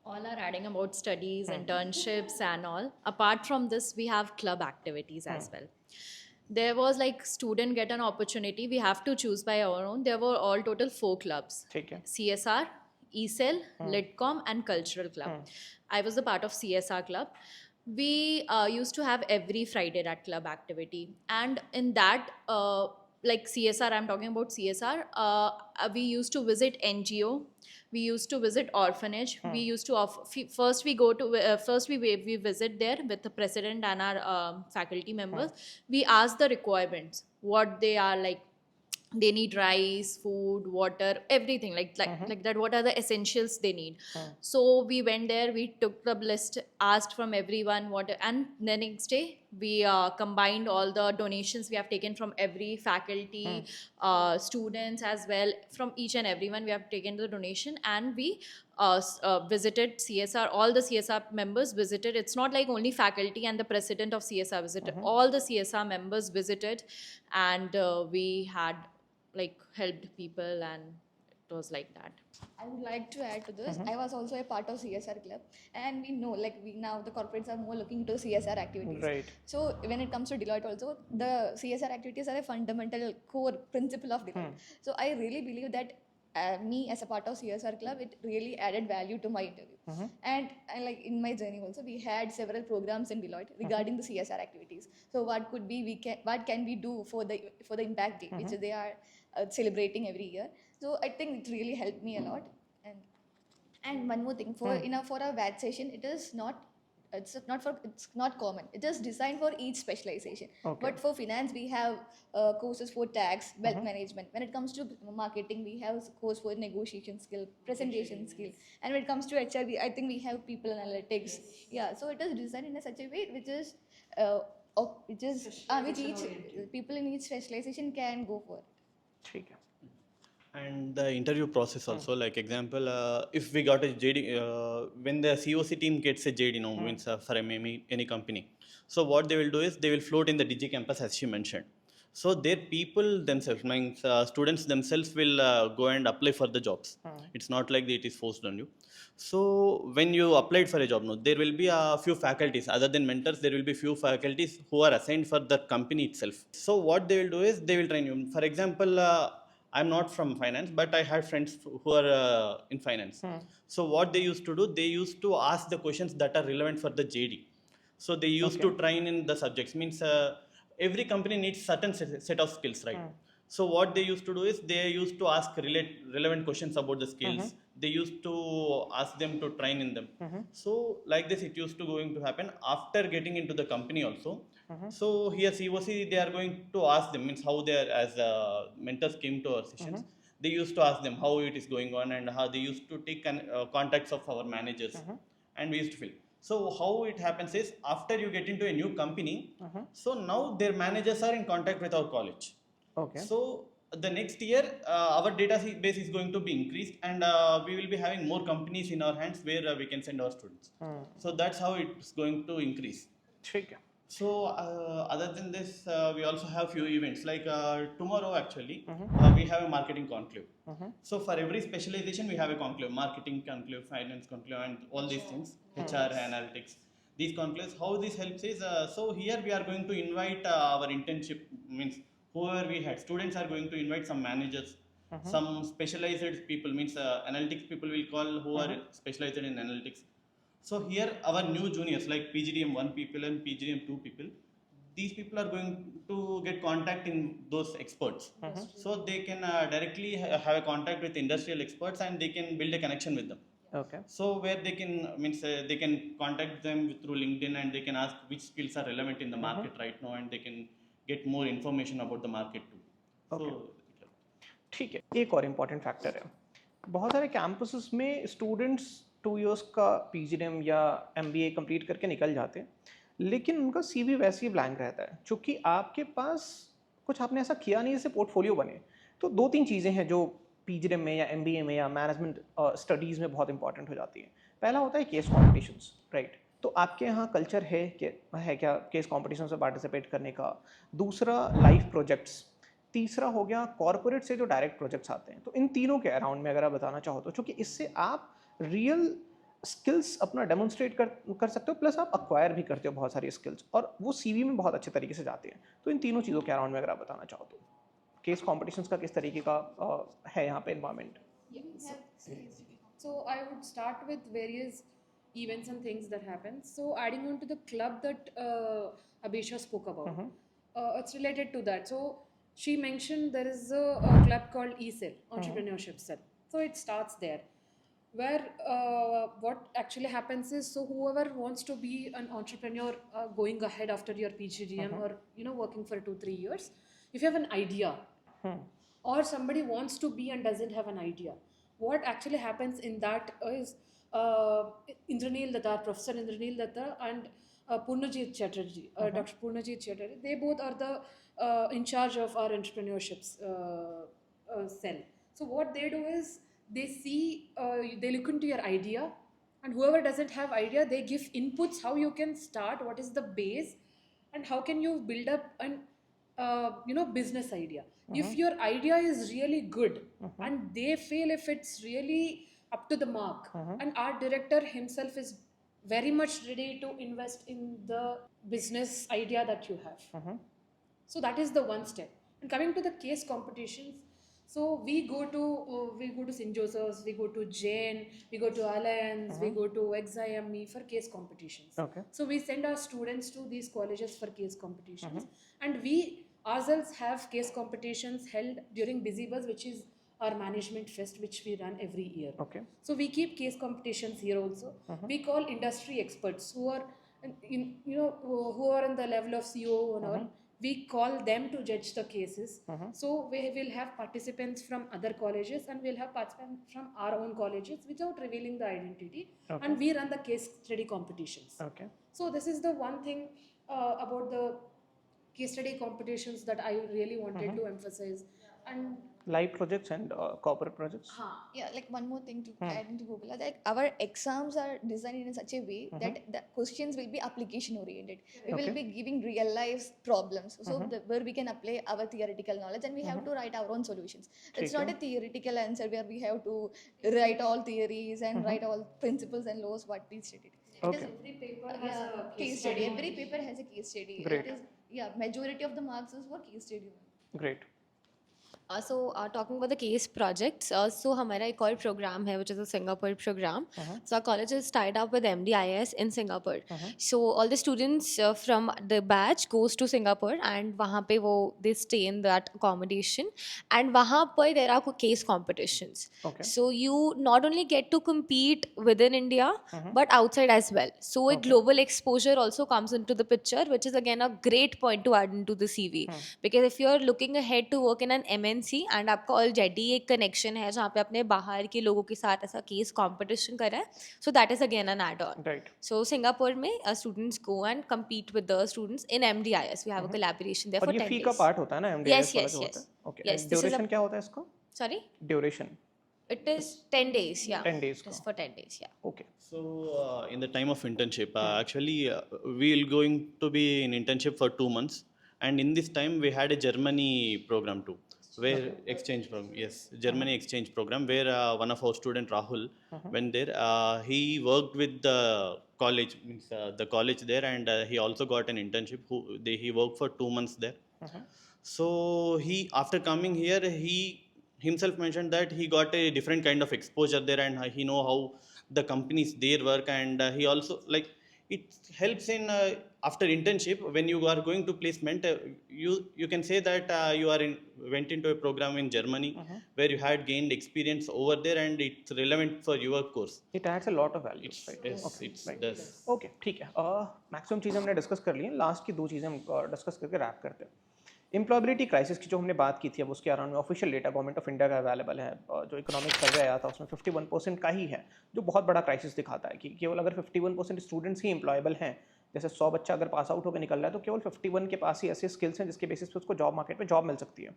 All are adding about studies, internships, and all. Apart from this, we have club activities as well. There was like student get an opportunity. We have to choose by our own. There were all total 4 clubs: ठीक है. CSR, ECEL, Litcom, and Cultural Club. I was a part of CSR club. We used to have every Friday that club activity, and in that, like CSR, I'm talking about CSR. We used to visit NGO. We used to visit orphanage. We used to first we go to first we visit there with the president and our faculty members. We ask the requirements, what they are like. They need rice, food, water, everything like that. What are the essentials they need? So we went there, we took the list, asked from everyone what, and the next day we combined all the donations we have taken from every faculty, students as well, from each and everyone we have taken the donation, and we visited CSR. All the CSR members visited. It's not like only faculty and the president of CSR visited. All the CSR members visited, and we had like helped people, and it was like that. I would like to add to this. I was also a part of CSR club, and we know like we now the corporates are more looking into CSR activities. Right. So when it comes to Deloitte, also the CSR activities are a fundamental core principle of Deloitte. So I really believe that me as a part of CSR club, it really added value to my interview. And like in my journey also, we had several programs in Deloitte regarding the CSR activities. So what could be what can we do for the Impact Day, which they are celebrating every year. So I think it really helped me a lot. And one more thing, for a VAT session, it's not common. It is designed for each specialization. Okay. But for finance, we have courses for tax, wealth management. When it comes to marketing, we have course for negotiation skill, presentation skill. And when it comes to HR, I think we have people analytics. Yeah, so it is designed in such a way which each people in each specialization can go for. ठीक है. And the interview process also, like example, if we got a JD, when the COC team gets a JD, means for any company. So what they will do is they will float in the Digi campus, as she mentioned. So their people themselves, means students themselves will go and apply for the jobs. It's not like it is forced on you. So when you applied for a job, there will be a few faculties other than mentors. There will be few faculties who are assigned for the company itself. So what they will do is they will train you. For example, I'm not from finance, but I had friends who are in finance. So what they used to do, they used to ask the questions that are relevant for the JD. So they used to train in the subjects. Means every company needs certain set of skills, right? So what they used to do is they used to ask relevant questions about the skills. They used to ask them to train in them. So like this, it used to going to happen after getting into the company also. So here COC, they are going to ask them, means how they are, as mentors came to our sessions, they used to ask them how it is going on, and how they used to take contacts of our managers, and we used to fill. So how it happens is, after you get into a new company, so now their managers are in contact with our college. Okay. So the next year, our database is going to be increased, and we will be having more companies in our hands where we can send our students. So that's how it's going to increase. ठीक है. So other than this, we also have few events, like tomorrow actually we have a marketing conclave. So for every specialization we have a conclave: marketing conclave, finance conclave, and all these things, HR, analytics. These conclaves, how this helps is, so here we are going to invite our internship, means whoever we had, students are going to invite some managers, some specialized people, means analytics people will call, who are specialized in analytics. So here our new juniors, like PGDM 1 people and PGDM 2 people, these people are going to get contact in those experts. So they can directly have a contact with industrial experts, and they can build a connection with them. Okay. So where they can, means they can contact them through LinkedIn, and they can ask which skills are relevant in the market right now, and they can get more information about the market too. Okay. So ठीक है, एक और important factor है, बहुत सारे campuses में students 2 years का PGDM या एमबीए कंप्लीट करके निकल जाते हैं, लेकिन उनका सीवी वैसे ही ब्लैंक रहता है, क्योंकि आपके पास कुछ आपने ऐसा किया नहीं जिससे पोर्टफोलियो बने। तो 2-3 चीज़ें हैं जो पीजीडीएम में या एमबीए में या मैनेजमेंट स्टडीज़ में बहुत इंपॉर्टेंट हो जाती हैं। पहला होता है केस कॉम्पिटिशन्स, राइट? तो आपके यहाँ कल्चर है क्या केस कॉम्पिटिशन में पार्टिसिपेट करने का? दूसरा लाइव प्रोजेक्ट्स, तीसरा हो गया कॉर्पोरेट से जो डायरेक्ट प्रोजेक्ट्स आते हैं। तो इन तीनों के अराउंड में अगर आप बताना चाहो तो, क्योंकि इससे आप रियल स्किल्स अपना डेमोन्स्ट्रेट कर सकते हो, प्लस आप अक्वायर भी करते हो बहुत सारी स्किल्स, और वो सीवी में बहुत अच्छे तरीके से जाते हैं। तो इन तीनों चीज़ों के अराउंड में अगर आप बताना चाहो तो केस कॉम्पिटिशन्स का किस तरीके का है यहाँ पे environment? So I would start with various events and things that happen. So adding on to the club that Abhisha spoke about, it's related to that. So she mentioned there is a club called eCell, Entrepreneurship Cell. So it starts there, where what actually happens is, so whoever wants to be an entrepreneur going ahead after your PGDM or working for 2-3 years, if you have an idea or somebody wants to be and doesn't have an idea, what actually happens in that is Indranil Datta, Professor Indranil Datta and Purnajit Chatterjee, Dr. Purnajit Chatterjee, they both are the in charge of our entrepreneurship cell. So what they do is they see, they look into your idea, and whoever doesn't have idea, they give inputs how you can start, what is the base, and how can you build up an business idea. If your idea is really good and they feel if it's really up to the mark, and our director himself is very much ready to invest in the business idea that you have. So that is the one step. And coming to the case competitions, so we go to St. Joseph's, we go to Jain, we go to Alliance, we go to XIME for case competitions. Okay. So we send our students to these colleges for case competitions, and we ourselves have case competitions held during Busy Buzz, which is our management fest, which we run every year. Okay. So we keep case competitions here also. We call industry experts who are who are in the level of CEO and all. We call them to judge the cases. So we will have participants from other colleges, and we'll have participants from our own colleges without revealing the identity. And we run the case study competitions. Okay. So this is the one thing about the case study competitions that I really wanted to emphasize. And live projects and corporate projects. Yeah, like one more thing to add into Google, like our exams are designed in such a way that the questions will be application oriented. We will be giving real life problems, so where we can apply our theoretical knowledge, and we have to write our own solutions. It's not a theoretical answer where we have to write all theories and write all principles and laws what we studied. Okay. every paper has a Case study. Every paper has a case study. Great. It is, majority of the marks is for case study. Great. So talking about the case projects, so हमारा एक और program है which is a Singapore program. So our college is tied up with MDIS in Singapore. So all the students from the batch goes to Singapore, and वहाँ पे वो they stay in that accommodation, and वहाँ पर there are case competitions. Okay. So you not only get to compete within India but outside as well. So a global exposure also comes into the picture, which is again a great point to add into the CV. Because if you're looking ahead to work in an MNC and आपका already एक connection है जहाँ पे आपने बाहर के लोगों के साथ ऐसा केस कंपटीशन करा है, so that is again an add-on. Right. So Singapore में students go and compete with the students in MDIS. We have a collaboration there और for ये 10 फी days. का पार्ट होता है ना MDIS Yes, वाला yes, जो yes. होता है? Okay. Yes, this is a- duration क्या होता है इसका? Sorry, duration it is 10 days. Yeah, 10 days It is का. for 10 days. Yeah. Okay. So in the time of internship, actually we'll going to be in internship for 2 months, and in this time we had a Germany program too, where exchange program. Yes, Germany exchange program, where one of our student Rahul went there. He worked with the college, means the college there, and he also got an internship. He worked for 2 months there. So he, after coming here, he himself mentioned that he got a different kind of exposure there, and he know how the companies there work, and he also like it helps in after internship when you are going to placement. You can say that you are went into a program in Germany where you had gained experience over there, and it's relevant for your course. It adds a lot of value. Right. Yes, Okay. it Right. does. Okay, ठीक है. Maximum चीज़ें हमने discuss कर ली हैं. Last की 2 चीज़ें हम discuss करके रैप करते हैं. एम्प्लॉयबिलिटी क्राइसिस की जो हमने बात की थी, अब उसके अराउंड में official data government of India का अवेलेबल है, जो इकोनॉमिक सर्वे आया था उसमें 51% का ही है, जो बहुत बड़ा क्राइसिस दिखाता है कि केवल अगर 51% स्टूडेंट्स ही एम्प्लॉयबल हैं, जैसे 100 बच्चा अगर पास आउट होकर निकल रहा है तो केवल 51 के पास ही ऐसे स्किल्स हैं जिसके बेसिस पे उसको जॉब मार्केट में जॉब मिल सकती है।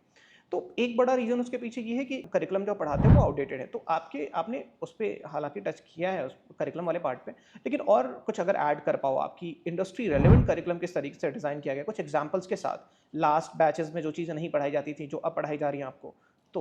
तो एक बड़ा रीज़न उसके पीछे ये है कि करिकुलम जो पढ़ाते हैं वो आउटडेटेड है। तो आपने उस पर हालांकि टच किया है उस करिकुलम वाले पार्ट पे, लेकिन और कुछ अगर ऐड कर पाओ, आपकी इंडस्ट्री रेलेवेंट करिकुलम किस तरीके से डिज़ाइन किया गया, कुछ एग्जाम्पल्स के साथ, लास्ट बैचेस में जो चीज़ें नहीं पढ़ाई जाती थी जो अब पढ़ाई जा रही हैं आपको, तो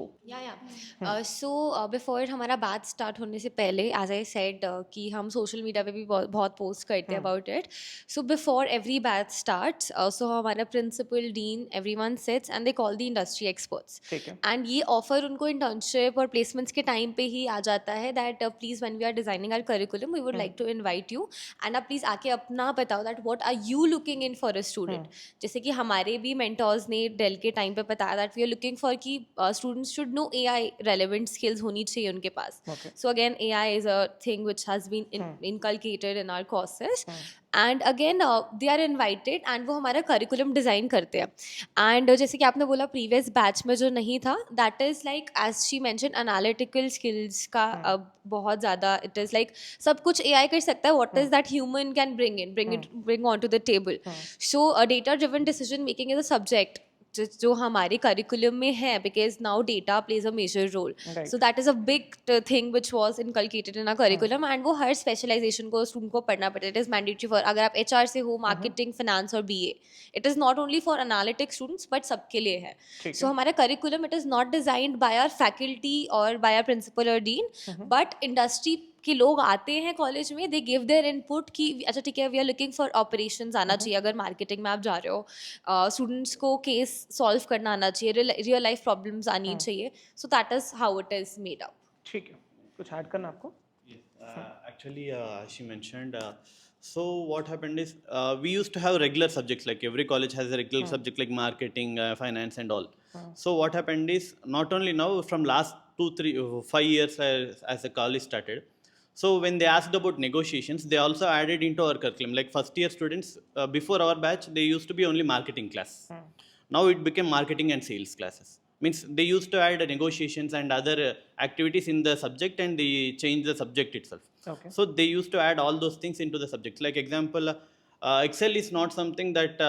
सो बिफोर हमारा बैच स्टार्ट होने से पहले, एज आई सेड कि हम सोशल मीडिया पे भी बहुत पोस्ट करते हैं about it. So before every batch starts, so हमारा principal, dean, everyone sits and they call the industry experts. ठीक है। एंड ये ऑफर उनको इंटर्नशिप और प्लेसमेंट्स के टाइम पे ही आ जाता है that please when we are designing our curriculum we would like to invite you and आप प्लीज़ आके अपना बताओ that what are you looking in for a student. जैसे कि हमारे भी मेंटर्स ने डेल के टाइम पे बताया that we are looking for कि students should know AI relevant skills होनी चाहिए उनके पास. So again AI is a thing which has been inculcated in our courses. And again they are invited and वो हमारा curriculum design करते हैं. And जैसे कि आपने बोला प्रीवियस बैच में जो नहीं था, that is like as she mention analytical skills का अब बहुत ज़्यादा, इट इज़ लाइक सब कुछ AI कर सकता है, what is that human can bring on to the table. So data driven decision making is a subject जो हमारे करिकुलम में है, because now data plays a major role. So that is a big thing which was inculcated in a curriculum. And वो हर specialisation को student को पढ़ना पड़ता है. इट इज़ मैंडेटरी फॉर, अगर आप HR से हो, मार्केटिंग, फिनेंस और BA. It is not only for analytics students but सबके लिए है. सो हमारा curriculum it is not designed by our faculty और बाय आवर प्रिंसिपल और डीन, बट इंडस्ट्री कि लोग आते हैं कॉलेज में, दे गिव देयर इनपुट कि अच्छा ठीक है we are looking for operations आना चाहिए अगर मार्केटिंग में आप जा रहे हो. स्टूडेंट्स को केस सॉल्व करना आना चाहिए, रियल लाइफ प्रॉब्लम्स आनी चाहिए. So that is how it is made up. ठीक है, कुछ ऐड करना आपको? Actually, she mentioned. So what happened is we used to have regular subjects, like every college has a regular subject like marketing, finance, and all. So what happened is not only now, from last 2, 3, 5 years as the college started. So when they asked about negotiations, they also added into our curriculum. Like first year students, before our batch, they used to be only marketing class. Now it became marketing and sales classes. Means they used to add negotiations and other activities in the subject, and they changed the subject itself. Okay. So they used to add all those things into the subject. Like example, Excel is not something that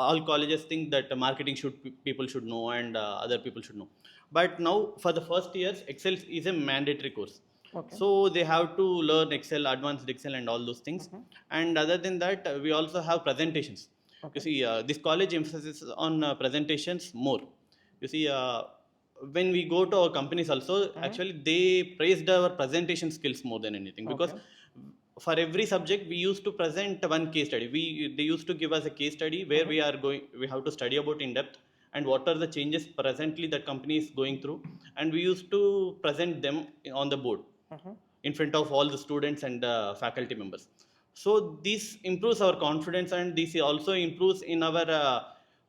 all colleges think that marketing people should know and other people should know. But now for the first years, Excel is a mandatory course. Okay. So they have to learn Excel, advanced Excel, and all those things. And other than that, we also have presentations. You see, this college emphasizes on presentations more. You see, when we go to our companies also, actually they praised our presentation skills more than anything, because for every subject we used to present one case study. They used to give us a case study where we have to study about in depth and what are the changes presently that company is going through, and we used to present them on the board in front of all the students and faculty members. So this improves our confidence, and this also improves in our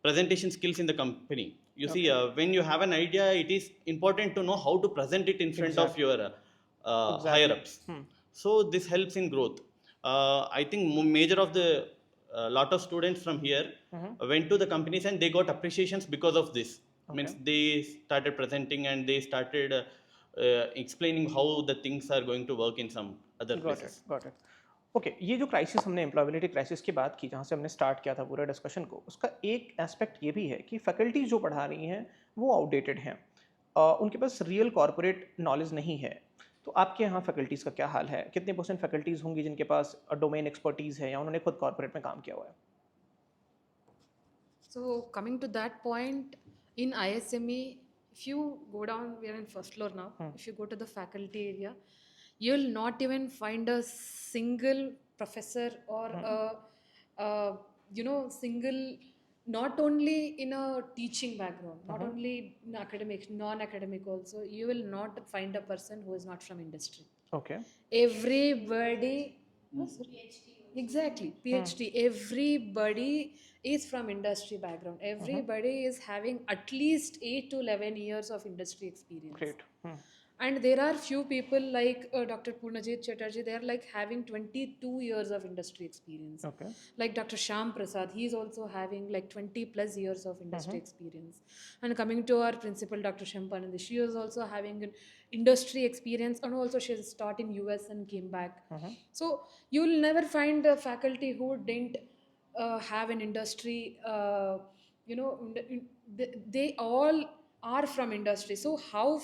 presentation skills in the company. You see, when you have an idea, it is important to know how to present it in front of your higher ups. So this helps in growth. I think major of the lot of students from here went to the companies and they got appreciations because of this. Means they started presenting and they started explaining how the things are going to work in some other places. Got it. Okay, ये जो crisis हमने employability crisis की बात की, जहाँ से हमने start किया था पूरे डिस्कशन को, उसका एक एस्पेक्ट ये भी है कि फैकल्टीज जो पढ़ा रही हैं वो आउटडेटेड हैं, उनके पास रियल कॉर्पोरेट नॉलेज नहीं है. तो आपके यहाँ फैकल्टीज़ का क्या हाल है? कितने % फैकल्टीज़ होंगी जिनके पास डोमेन एक्सपर्टीज़ है या उन्होंने खुद कॉर्पोरेट में काम किया हुआ है? So coming to that point, in ISME, if you go down, we are in first floor now. If you go to the faculty area, you'll not even find a single professor or single, not only in a teaching background, not only in academics, non-academic also, you will not find a person who is not from industry. Okay. Everybody, exactly, PhD. Everybody is from industry background. Everybody is having at least 8 to 11 years of industry experience. Great. And there are few people like Dr. Purnajit Chatterjee, they are like having 22 years of industry experience. Okay. Like Dr. Shyam Prasad, he is also having like 20 plus years of industry experience. And coming to our principal, Dr. Shampanandi, she is also having an industry experience, and also she has taught in US and came back. So you will never find a faculty who didn't have an industry, you know, they all are from industry. So how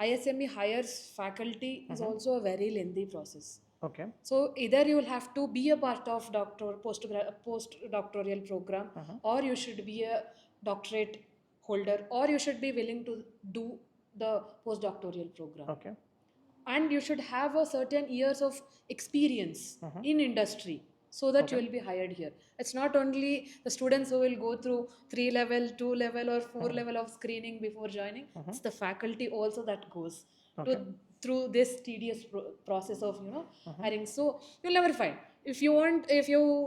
ISME hires faculty is also a very lengthy process. Okay. So either you will have to be a part of postdoctoral program, or you should be a doctorate holder, or you should be willing to do the postdoctoral program. Okay. And you should have a certain years of experience in industry, so that you will be hired here. It's not only the students who will go through 3 level, 2 level, or 4 level of screening before joining. It's the faculty also that goes through this tedious process of hiring. So you'll never find, if you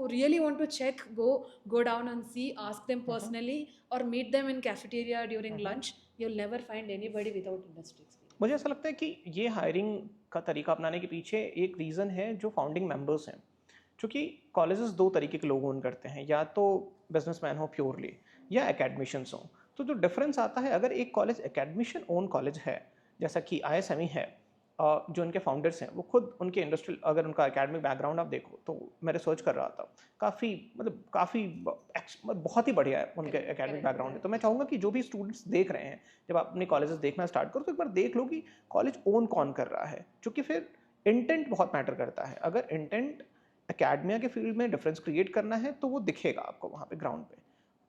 really want to check, go down and see, ask them personally, or meet them in cafeteria during lunch. You'll never find anybody without industry experience. मुझे ऐसा लगता है कि ये hiring का तरीका अपनाने के पीछे एक रीज़न है जो फाउंडिंग मेंबर्स हैं, क्योंकि कॉलेजेस दो तरीके के लोग ओन करते हैं, या तो बिजनेसमैन हो प्योरली, या एकेडमिशियंस हों। तो जो डिफरेंस आता है, अगर एक कॉलेज एकेडमिशियन ओन कॉलेज है, जैसा कि ISME है, जो उनके फाउंडर्स हैं वो खुद उनके इंडस्ट्रियल, अगर उनका एकेडमिक बैकग्राउंड आप देखो तो मैं रिसर्च कर रहा था, काफ़ी बहुत ही बढ़िया है उनके एकेडमिक बैकग्राउंड है। तो मैं चाहूँगा कि जो भी स्टूडेंट्स देख रहे हैं, जब आप अपने कॉलेजेस देखना स्टार्ट करो तो एक बार देख लो कि कॉलेज ओन कौन कर रहा है, क्योंकि फिर इंटेंट बहुत मैटर करता है। अगर इंटेंट एकेडमिया के फील्ड में डिफरेंस क्रिएट करना है तो वो दिखेगा आपको वहाँ पे ग्राउंड पे।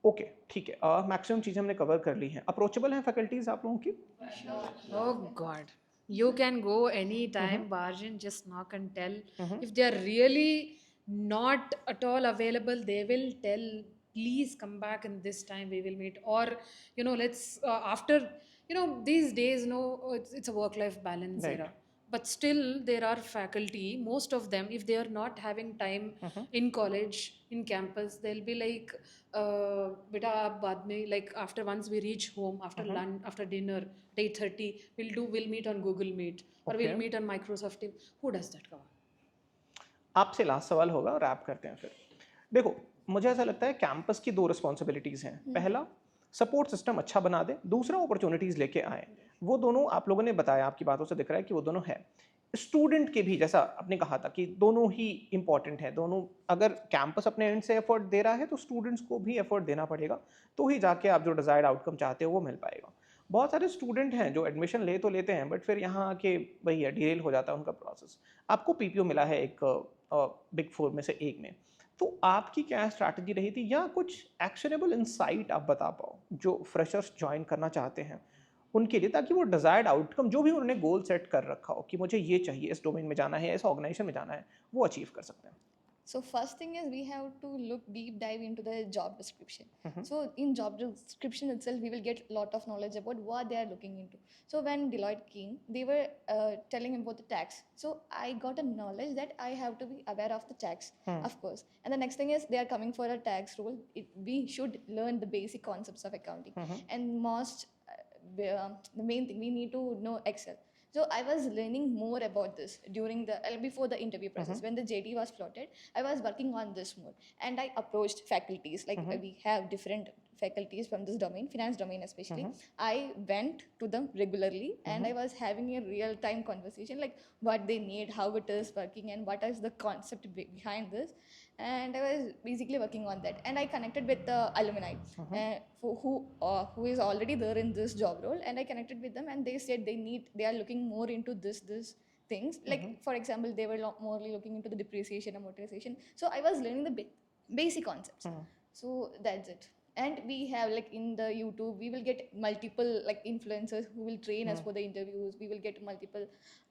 ओके, ठीक है, मैक्सिमम चीज़ें हमने कवर कर ली हैं। अप्रोचेबल हैं फैकल्टीज़ आप लोगों की? Oh God. You can go anytime, barge in, just knock and tell. If they are really not at all available, they will tell, please come back in this time, we will meet. Or, let's, after, these days, it's a work-life balance Right. era. But still, there are faculty, most of them, if they are not having time in college, in campus, they'll be like, beta aap baad mein, like after once we reach home, after lunch, after dinner, 8:30, we'll meet on Google Meet, or we'll meet on Microsoft Teams. Who does that, Kawan? आपसे last सवाल होगा और rap करते हैं फिर। देखो, मुझे ऐसा लगता है कैंपस की दो रिस्पॉन्सिबिलिटीज़ हैं। पहला, सपोर्ट सिस्टम अच्छा बना दे, दूसरा अपॉर्चुनिटीज़ लेके आए। वो दोनों आप लोगों ने बताया, आपकी बातों से दिख रहा है कि वो दोनों है। स्टूडेंट के भी, जैसा आपने कहा था कि दोनों ही इंपॉर्टेंट है, दोनों, अगर कैंपस अपने एंड से एफर्ट दे रहा है तो स्टूडेंट्स को भी एफर्ट देना पड़ेगा, तो ही जाके आप जो डिज़ायर्ड आउटकम चाहते हो वो मिल पाएगा। बहुत सारे स्टूडेंट हैं जो एडमिशन ले तो लेते हैं, बट फिर यहाँ आके वही है, डिरेल हो जाता है उनका प्रोसेस। आपको PPO मिला है एक बिग 4 में से एक में, तो आपकी क्या स्ट्रैटेजी रही थी, या कुछ एक्शनेबल इंसाइट आप बता पाओ जो फ्रेशर्स ज्वाइन करना चाहते हैं उनके लिए, ताकि वो डिज़ायर्ड आउटकम जो भी उन्होंने गोल सेट कर रखा हो कि मुझे ये चाहिए, इस डोमेन में जाना है, इस ऑर्गेनाइजेशन में जाना है, वो अचीव कर सकते हैं। So first thing is we have to look deep dive into the job description. So in job description itself, we will get a lot of knowledge about what they are looking into. So when Deloitte came, they were telling about the tax. So I got a knowledge that I have to be aware of the tax, of course. And the next thing is they are coming for a tax role. We should learn the basic concepts of accounting. And the main thing, we need to know Excel. So I was learning more about this during before the interview process. When the JD was floated, I was working on this more, and I approached faculties. Like we have different faculties from this domain, finance domain especially. I went to them regularly, and I was having a real-time conversation, like what they need, how it is working, and what is the concept behind this. And I was basically working on that, and I connected with the alumni who is already there in this job role, and I connected with them, and they said they are looking more into this things. Like for example, they were more looking into the depreciation, amortization. So I was learning the basic concepts. So that's it. And we have, like in the YouTube, we will get multiple like influencers who will train us for the interviews. We will get multiple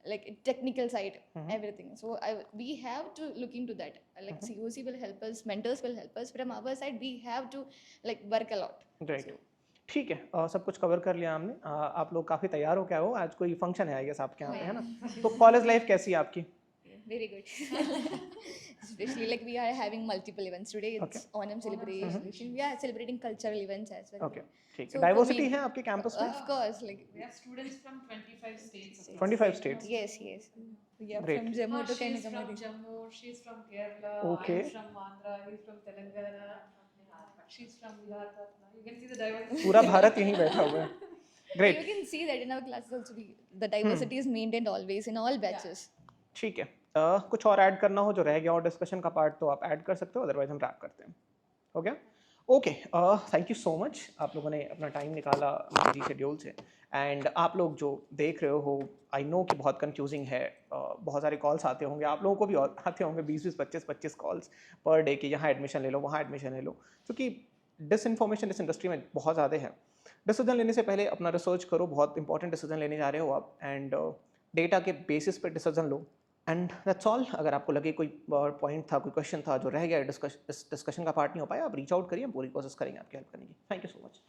like technical side, everything. So we have to look into that. Like COC will help us, mentors will help us. From our side, we have to like work a lot. Right, ठीक है, सब कुछ cover कर लिया हमने। आप लोग काफ़ी तैयार हो क्या हो, आज कोई फंक्शन है आई गेस आपके यहाँ पे, है ना? तो कॉलेज लाइफ कैसी है आपकी? Very good. Especially like we are having multiple events today. It's Onam celebration. We are celebrating cultural events as well. Okay ठीक So है for डाइवर्सिटी me- है आपके कैंपस में Of course, like We have students from 25 states. 25 states yes. We are Great. from Jammu to She's from Kanyakumari. Jammu, she's from Kerala, Okay. I'm from Andhra, he's from Telangana, she's from Bihar. You can see the diversity. पूरा भारत यहीं बैठा हुआ है great You can see that in our classes also. The diversity is maintained always in all batches. ठीक है कुछ और add करना हो जो रह गया और डिस्कशन का पार्ट तो आप ऐड कर सकते हो अदरवाइज हम रैप करते हैं हो गया okay thank you so much आप लोगों ने अपना टाइम निकाला बिजी शेड्यूल से एंड आप लोग जो देख रहे हो आई नो कि बहुत कंफ्यूजिंग है बहुत सारे कॉल्स आते होंगे आप लोगों को भी आते होंगे 20-20 25-25 कॉल्स पर डे कि यहाँ एडमिशन ले लो वहाँ एडमिशन ले लो क्योंकि डिसइंफॉर्मेशन इस इंडस्ट्री में बहुत ज़्यादा है डिसीजन लेने से पहले अपना रिसर्च करो बहुत इंपॉर्टेंट डिसीजन लेने जा रहे हो आप एंड डेटा के बेसिस पे decision low and that's all अगर आपको लगे कोई पॉइंट था कोई क्वेश्चन था जो रह गया इस डिस्कशन का पार्ट नहीं हो पाया आप रीच आउट करिए हम पूरी कोशिश करेंगे आपकी हेल्प करने की थैंक यू सो मच